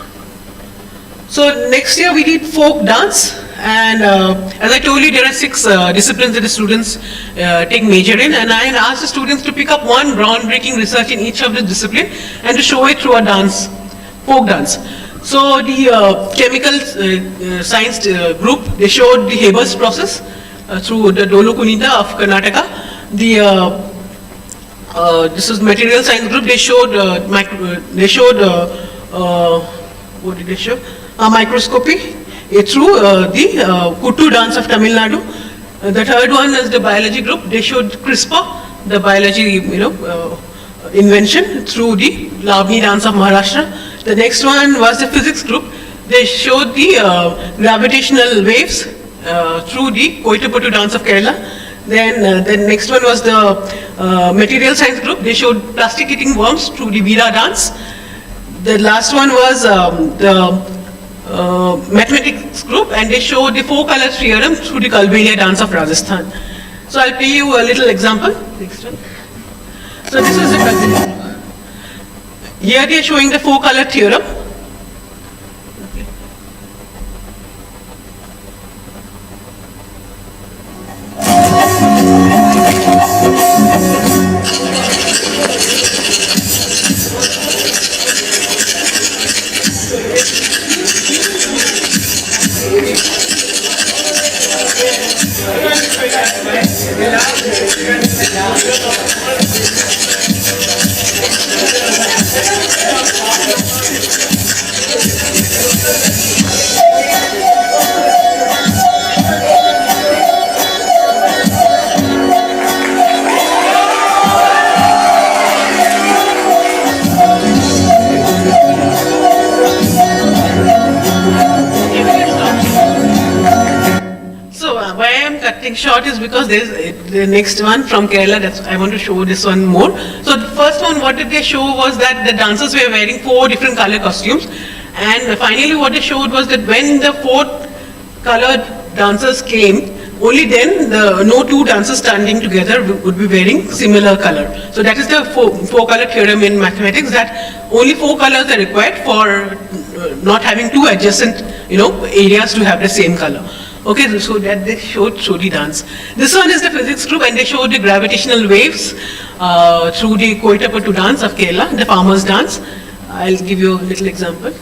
So next year we did folk dance, and as I told you, there are 6 disciplines that the students take major in, and I asked the students to pick up one groundbreaking research in each of the discipline and to show it through a dance, folk dance. So the chemical science group, they showed the Haber's process through the Dolu Kunita of Karnataka. This is material science group. They showed what did they show? Microscopy through the Kuttu dance of Tamil Nadu. The third one is the biology group. They showed CRISPR, the biology invention, through the Lavani dance of Maharashtra. The next one was the physics group. They showed the gravitational waves through the Koitapattu dance of Kerala. Then the next one was the material science group. They showed plastic eating worms through the Veera dance. The last one was the mathematics group, and they showed the 4-color theorem through the Kalbelia dance of Rajasthan. So I'll play you a little example. Next one. So this is the here they are showing the 4-color theorem. why I am cutting short is because there's the next one from Kerala. That's I want to show this one more. So the first one, what did they show was that the dancers were wearing 4 different color costumes, and finally what they showed was that when the 4 colored dancers came, only then no 2 dancers standing together would be wearing similar color. So that is the 4 color theorem in mathematics, that only 4 colors are required for not having 2 adjacent areas to have the same color. Okay, so that they showed the dance. This one is the physics group, and they showed the gravitational waves through the Koitapattu dance of Kerala, the farmers dance. I'll give you a little example.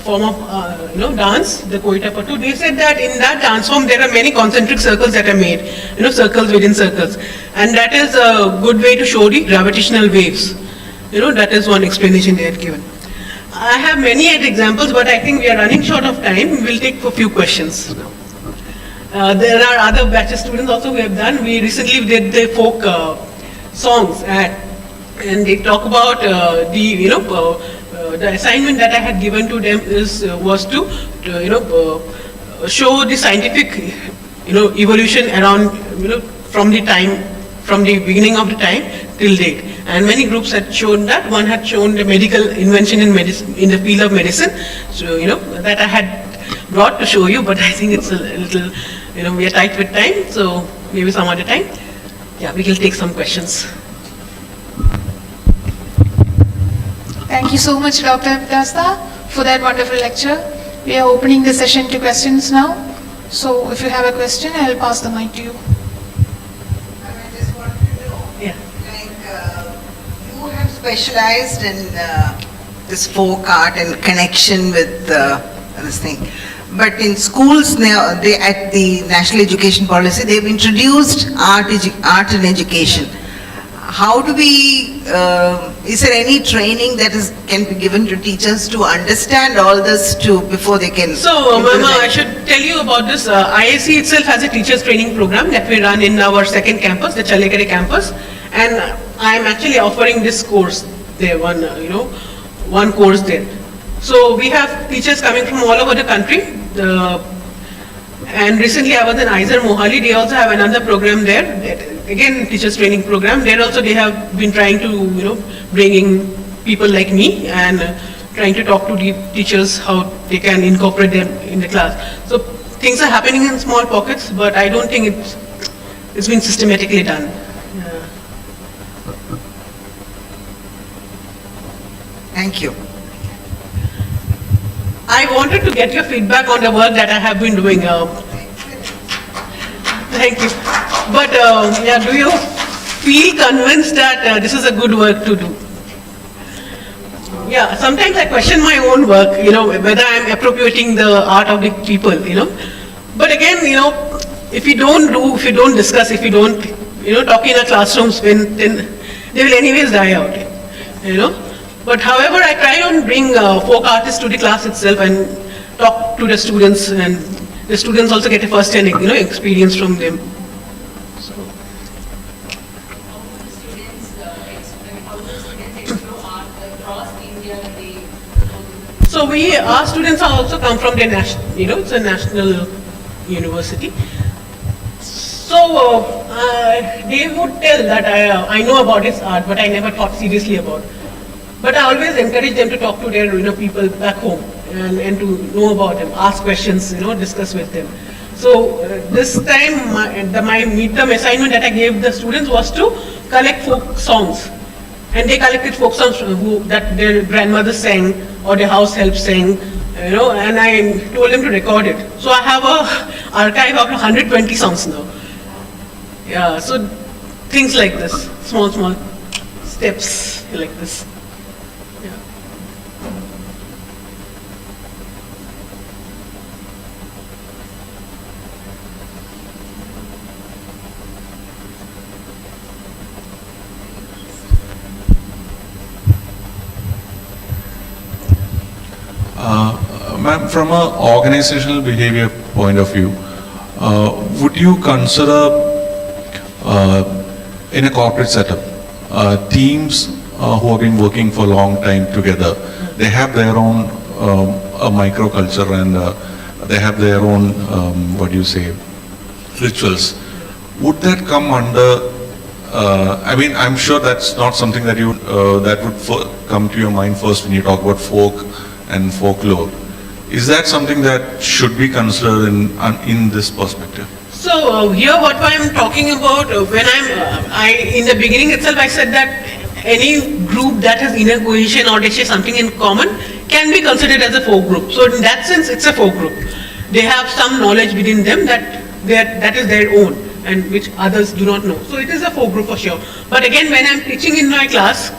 Form of dance, the Koitapattu. They said that in that dance form there are many concentric circles that are made, circles within circles, and that is a good way to show the gravitational waves. That is one explanation they had given. I have many examples, but I think we are running short of time. We'll take a few questions now. There are other batches students also who have done. We recently did the folk songs, and they talk about the assignment that I had given to them was to show the scientific evolution around from the beginning of the time till date. And many groups had shown that. One had shown the medical invention in the field of medicine. So that I had brought to show you, but I think it's a little we are tight with time, so maybe some other time. Yeah, we will take some questions. Thank you so much, Dr. Bitasta, for that wonderful lecture. We are opening the session to questions now. So if you have a question, I'll pass the mic to you. I just wanted to know, you have specialized in this folk art and connection with this thing. But in schools now, at the National Education Policy, they've introduced art and education. How do we, is there any training that can be given to teachers to understand all this before they can? So, Mama, I should tell you about this. IIC itself has a teachers training program that we run in our second campus, the Challakere campus, and I am actually offering this course there, one course there. So we have teachers coming from all over the country. And recently I was in Aizer Mohali. They also have another program there. Again, teachers training program. There also they have been trying to, bring in people like me and trying to talk to the teachers how they can incorporate them in the class. So things are happening in small pockets, but I don't think it's been systematically done. Yeah. Thank you. I wanted to get your feedback on the work that I have been doing. Thank you. But do you feel convinced that this is a good work to do? yeah, sometimes I question my own work, whether I'm appropriating the art of the people. But again, if you don't discuss, if you don't, talk in a classrooms, then they will anyways die out. But however, I try to bring folk artists to the class itself and talk to the students, and the students also get a first-hand, experience from them. So our students are also come from the national, it's a national university. So they would tell that I know about this art, but I never thought seriously about it. But I always encourage them to talk to their people back home and to know about them, ask questions, discuss with them. So this time my midterm assignment that I gave the students was to collect folk songs. And they collected folk songs that their grandmother sang or their house help sang, and I told them to record it. So I have a archive of 120 songs now. Yeah, so things like this, small steps like this. Yeah. Ma'am, from an organizational behavior point of view, would you consider in a corporate setup, teams who have been working for a long time together, they have their own a microculture and they have their own, rituals. Would that come under, I'm sure that's not something that that would come to your mind first when you talk about folk and folklore. Is that something that should be considered in this perspective? So here what I'm talking about, when in the beginning itself I said that any group that has inner cohesion or they share something in common can be considered as a folk group. So in that sense it's a folk group. They have some knowledge within them that is their own and which others do not know. So it is a folk group for sure. But again, when I'm teaching in my class,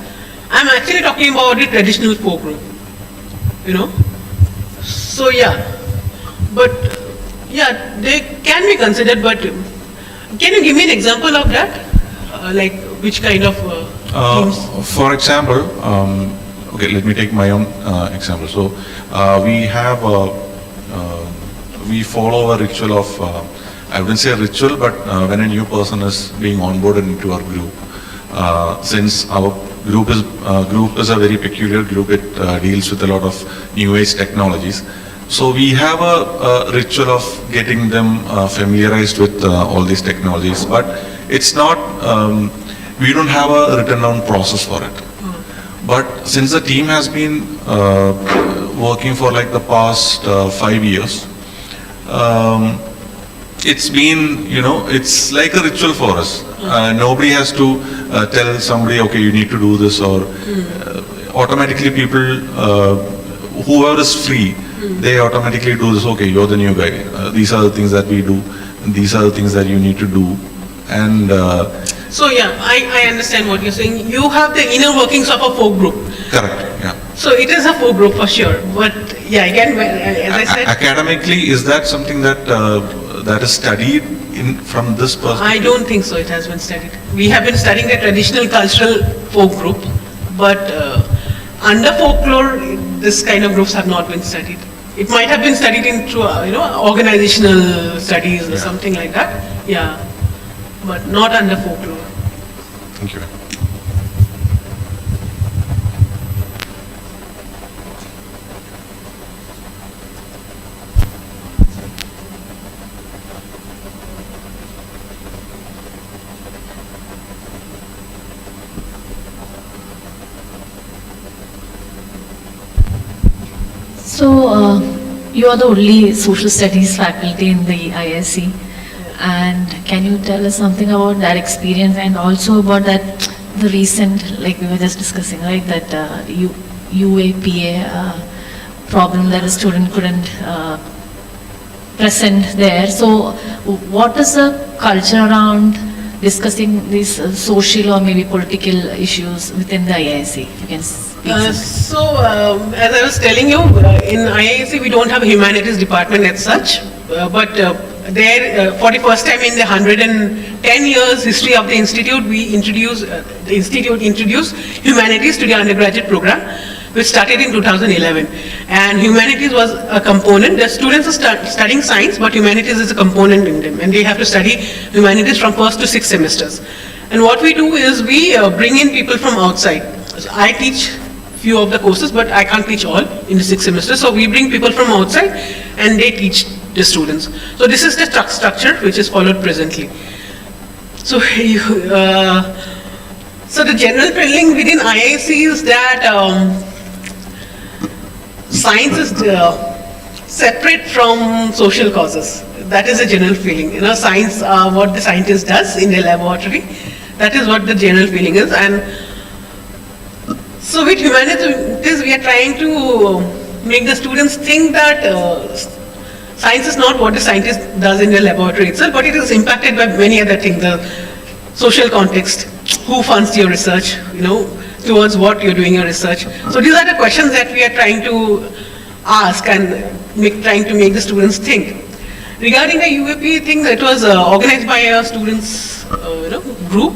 I'm actually talking about the traditional folk group. So yeah, but yeah, they can be considered, but can you give me an example of that? Like which kind of themes? For example, okay, let me take my own example. So we follow a ritual of, I wouldn't say a ritual, but when a new person is being onboarded into our group, since our group is a very peculiar group, it deals with a lot of new age technologies. So we have a ritual of getting them familiarized with all these technologies, but it's not, we don't have a written down process for it. But since the team has been working for like the past 5 years, it's been, it's like a ritual for us. Nobody has to tell somebody, okay, you need to do this, or automatically people, whoever is free, they automatically do this. Okay, you're the new guy. These are the things that we do. These are the things that you need to do. And so yeah, I understand what you're saying. You have the inner workings of a folk group. Correct. Yeah. So it is a folk group for sure. But yeah, again, as I said, academically, is that something that that is studied from this perspective? I don't think so. It has been studied. We have been studying the traditional cultural folk group, but under folklore, this kind of groups have not been studied. It might have been studied through organizational studies or something like that. Yeah, but not under folklore. Thank you. So, you are the only social studies faculty in the ISC, and can you tell us something about that experience and also about the recent, like we were just discussing, right, that UAPA problem that a student couldn't present there. So, what is the culture around discussing these social or maybe political issues within the IISc? If you can speak As I was telling you, in IISc we don't have a humanities department as such, but there, for the first time in the 110 years history of the institute, the institute introduced humanities to the undergraduate program, which started in 2011. And humanities was a component. The students are studying science, but humanities is a component in them, and they have to study humanities from 1st to 6th semesters. And what we do is we bring in people from outside. So I teach few of the courses, but I can't teach all in the 6th semester. So we bring people from outside and they teach the students. So this is the structure which is followed presently. So, so the general feeling within IISc is that science is separate from social causes. That is a general feeling. You know, science, what the scientist does in the laboratory, that is what the general feeling is. And so with humanities, we are trying to make the students think that science is not what the scientist does in the laboratory itself, but it is impacted by many other things, the social context, who funds your research, you know, towards what you're doing your research. So these are the questions that we are trying to ask and trying to make the students think. Regarding the UAP thing, it was organized by a students group.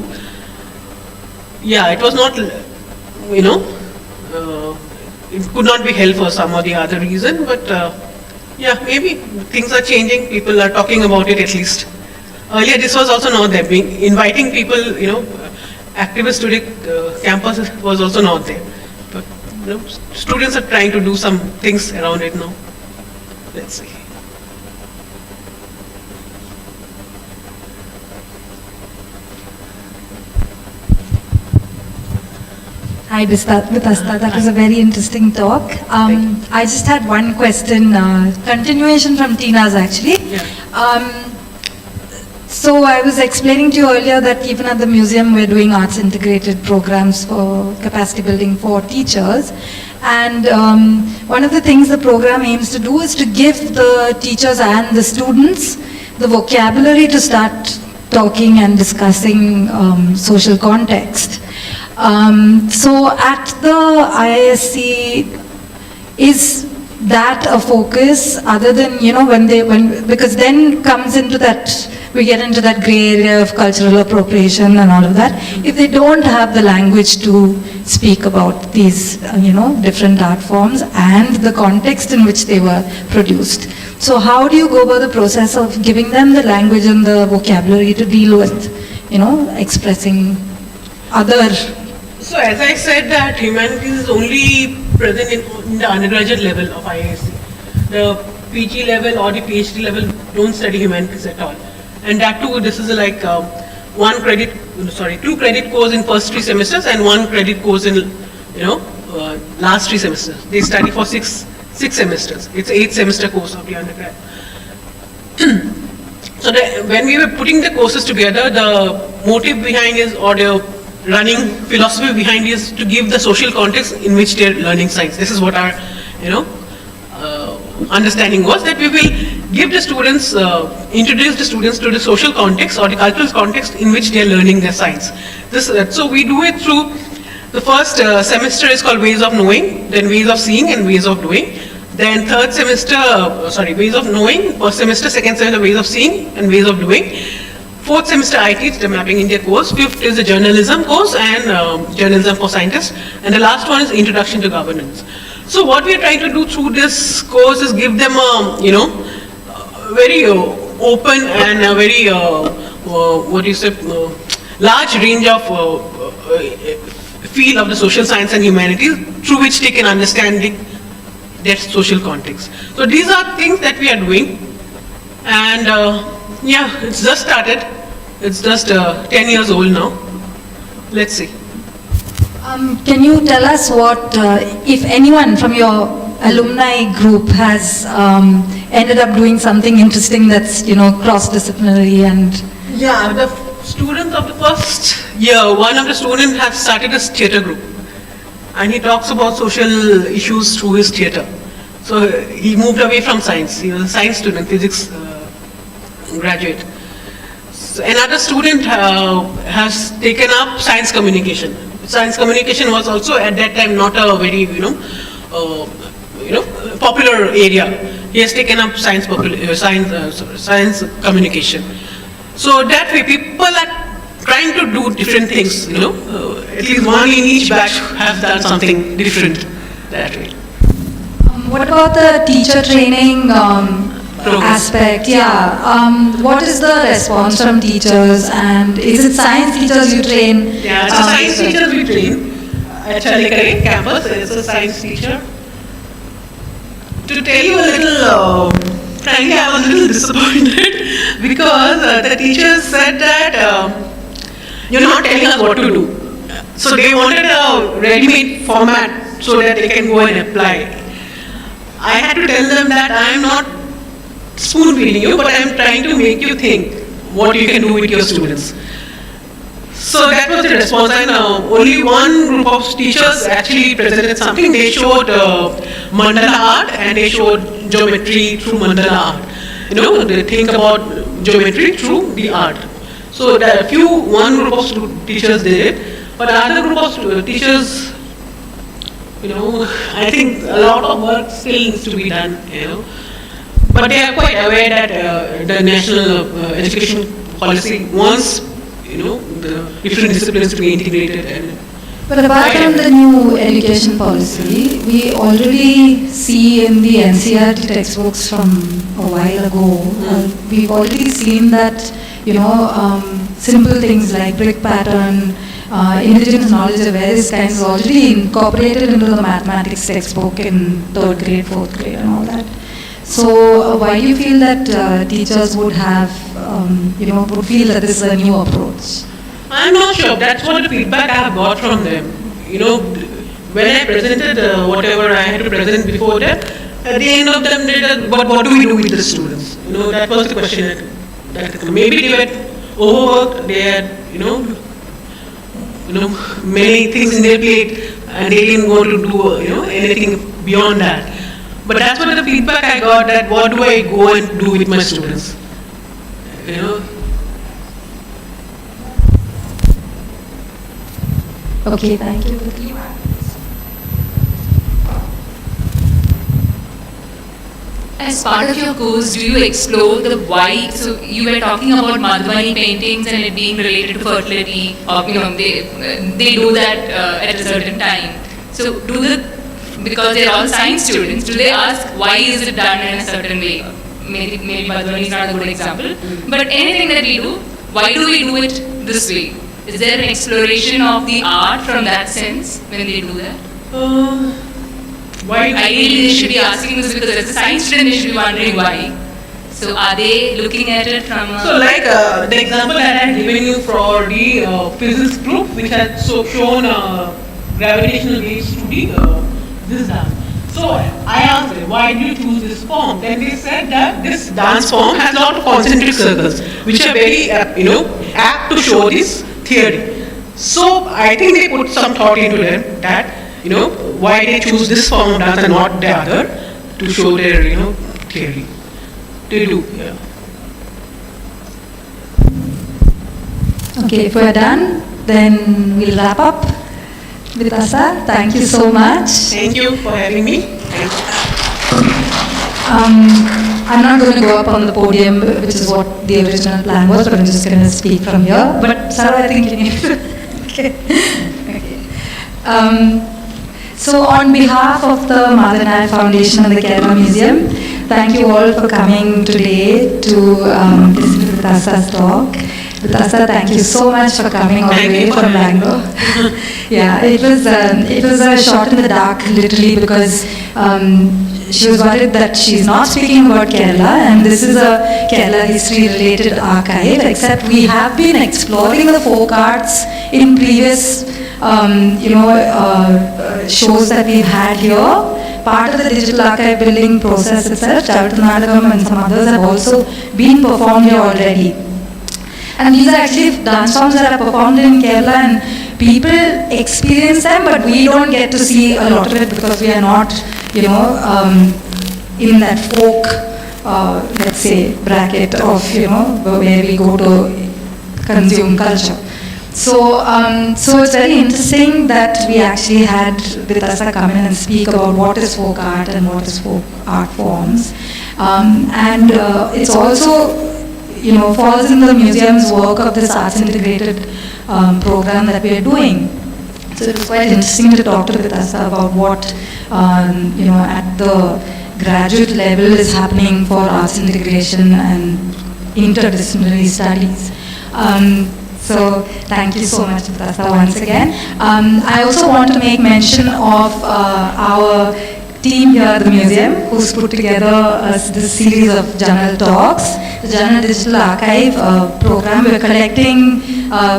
Yeah, it was not, it could not be held for some or the other reason, but yeah, maybe things are changing. People are talking about it at least. Earlier, this was also not there. Inviting people, activists to the campus was also not there. But students are trying to do some things around it now. Let's see. Hi, Bitasta. That was a very interesting talk. I just had one question, continuation from Tina's actually. Yeah. So I was explaining to you earlier that even at the museum we're doing arts integrated programs for capacity building for teachers. And one of the things the program aims to do is to give the teachers and the students the vocabulary to start talking and discussing social context. So at the IISc, is that a focus other than, because then comes into that, we get into that gray area of cultural appropriation and all of that. If they don't have the language to speak about these, different art forms and the context in which they were produced. So how do you go about the process of giving them the language and the vocabulary to deal with, expressing other... So as I said that humanities is only present in the undergraduate level of IISc. The PG level or the PhD level don't study humanities at all. And that too, this is like 2 credit course in first 3 semesters and 1 credit course in, last 3 semesters. They study for 6 semesters. It's 8 semester course of the undergrad. So when we were putting the courses together, the motive behind is, or the running philosophy behind is to give the social context in which they're learning science. This is what our, understanding was, that we will give the students, introduce the students to the social context or the cultural context in which they're learning their science. So we do it through, the first semester is called ways of knowing, then ways of seeing and ways of doing. Then third semester, ways of knowing, first semester, second semester, ways of seeing and ways of doing. Fourth semester I teach the Mapping India course, fifth is the journalism course and journalism for scientists, and the last one is introduction to governance. So what we are trying to do through this course is give them a, very open and a very, large range of field of the social science and humanities through which they can understand their social context. So these are things that we are doing, and yeah, it's just started. It's just 10 years old now. Let's see. Can you tell us what, if anyone from your alumni group has ended up doing something interesting that's, cross-disciplinary and... Yeah, the students of the first year, one of the students has started a theatre group. And he talks about social issues through his theatre. So he moved away from science. He was a science student, physics graduate. So another student has taken up science communication. science communication was also at that time not a very, popular area. He has taken up science communication. So that way people are trying to do different things, at least one in each batch has done something different that way. What about the teacher training aspect? Yeah. What is the response from teachers, and is it science teachers you train? Yeah, it's a science teacher we train at Chalikare campus. It's a science teacher. To tell you a little, frankly, I was a little disappointed because the teachers said that you're not telling us what to do. So they wanted a ready-made format so that they can go and apply. I had to tell them that I am not spoon-feeding you, but I am trying to make you think what you can do with your students. So that was the response, and only one group of teachers actually presented something. They showed mandala art and they showed geometry through mandala art. They think about geometry through the art. So one group of teachers did it, but other group of teachers, I think a lot of work still needs to be done, But they are quite aware that the national education policy wants, the different disciplines to be integrated. But apart from the new education policy, we already see in the NCERT textbooks from a while ago, we've already seen that, simple things like brick pattern, indigenous knowledge of various kinds are already incorporated into the mathematics textbook in 3rd grade, 4th grade and all that. So why do you feel that teachers would have, would feel that this is a new approach? I'm not sure. That's what the feedback I have got from them. When I presented whatever I had to present before that, at the end of them, what do we do with the students? That was the question. Maybe they were overworked. They had, many things in their plate, and they didn't want to do, anything beyond that. But that's what the feedback I got, that what do I go and do with my students? Okay, thank you. As part of your course, do you explore the why? So you were talking about Madhubani paintings and it being related to fertility, or they do that at a certain time. So because they're all science students, do they ask why is it done in a certain way? Maybe Madhubani is not a good example, but anything that we do, why do we do it this way? Is there an exploration of the art from that sense when they do that? Why? Ideally, they should be asking this because as a science student, they should be wondering why. So are they looking at it from So like the example that I had given you for the physics group, which had shown gravitational waves to this dance. So I asked them, why did you choose this form? Then they said that this dance form has a lot of concentric circles, which are very apt to show this theory. So I think they put some thought into them that, why they choose this form of dance and not the other to show their, theory. They do, yeah. Okay, if we're done, then we'll wrap up. Bitasta, thank you so much. Thank you for having me. I'm not going to go up on the podium, which is what the original plan was, but I'm just going to speak from here. But Sarah, I think you need to. Okay. So on behalf of the Mother Nile Foundation and the Kerala Museum, thank you all for coming today to listen to Bitasta's talk. Bitasta, thank you so much for coming all the way from Bangalore. Yeah, it was a shot in the dark, literally, because she was worried that she's not speaking about Kerala, and this is a Kerala history-related archive, except we have been exploring the folk arts in previous shows that we've had here. Part of the digital archive building process itself, Chavitanadagam and some others have also been performed here already. And these are actually dance forms that are performed in Kerala, and people experience them, but we don't get to see a lot of it because we are not, in that folk, let's say, bracket of, where we go to consume culture. So it's very interesting that we actually had Bitasta come in and speak about what is folk art and what is folk art forms. And it's also, falls in the museum's work of this arts integrated program that we are doing. So it was quite interesting to talk to Bitasta about what, at the graduate level is happening for arts integration and interdisciplinary studies. So thank you so much, Bitasta, once again. I also want to make mention of our team here at the museum who's put together this series of journal talks, the Journal Digital Archive program. We're collecting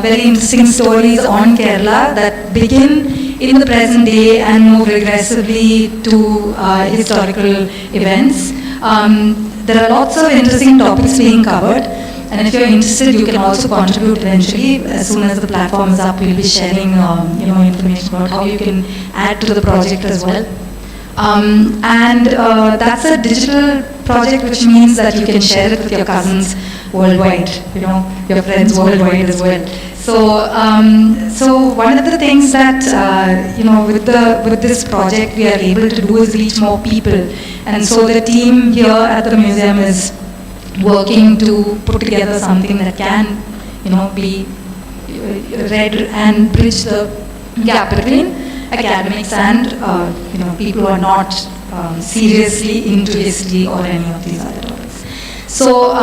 very interesting stories on Kerala that begin in the present day and move regressively to historical events. There are lots of interesting topics being covered. And if you're interested, you can also contribute eventually. As soon as the platform is up, we'll be sharing information about how you can add to the project as well. And that's a digital project, which means that you can share it with your cousins worldwide, your friends worldwide as well. So one of the things that with this project we are able to do is reach more people, and so the team here at the museum is working to put together something that can, be read and bridge the gap between academics and, people who are not seriously into history or any of these other topics. So,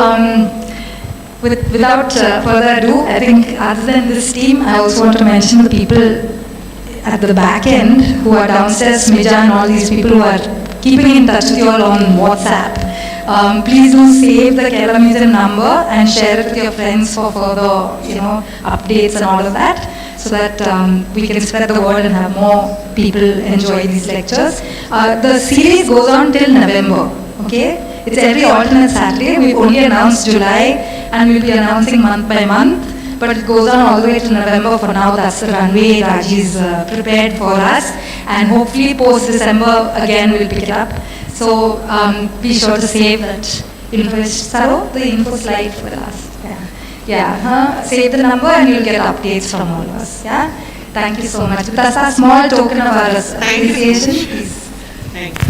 without further ado, I think other than this team, I also want to mention the people at the back end who are downstairs, Mija and all these people who are keeping in touch with you all on WhatsApp. Please do save the Kerala Museum number and share it with your friends for further, updates and all of that, so that we can spread the word and have more people enjoy these lectures. The series goes on till November, okay? It's every alternate Saturday. We've only announced July and we'll be announcing month by month, but it goes on all the way to November. For now, that's the runway Raji's prepared for us, and hopefully post-December again we'll pick it up. So be sure to save that info. Saro, the info slide for us. Save the number and you'll get updates from all of us. Yeah. Thank you so much. That's a small token of our appreciation. Please. Thank you.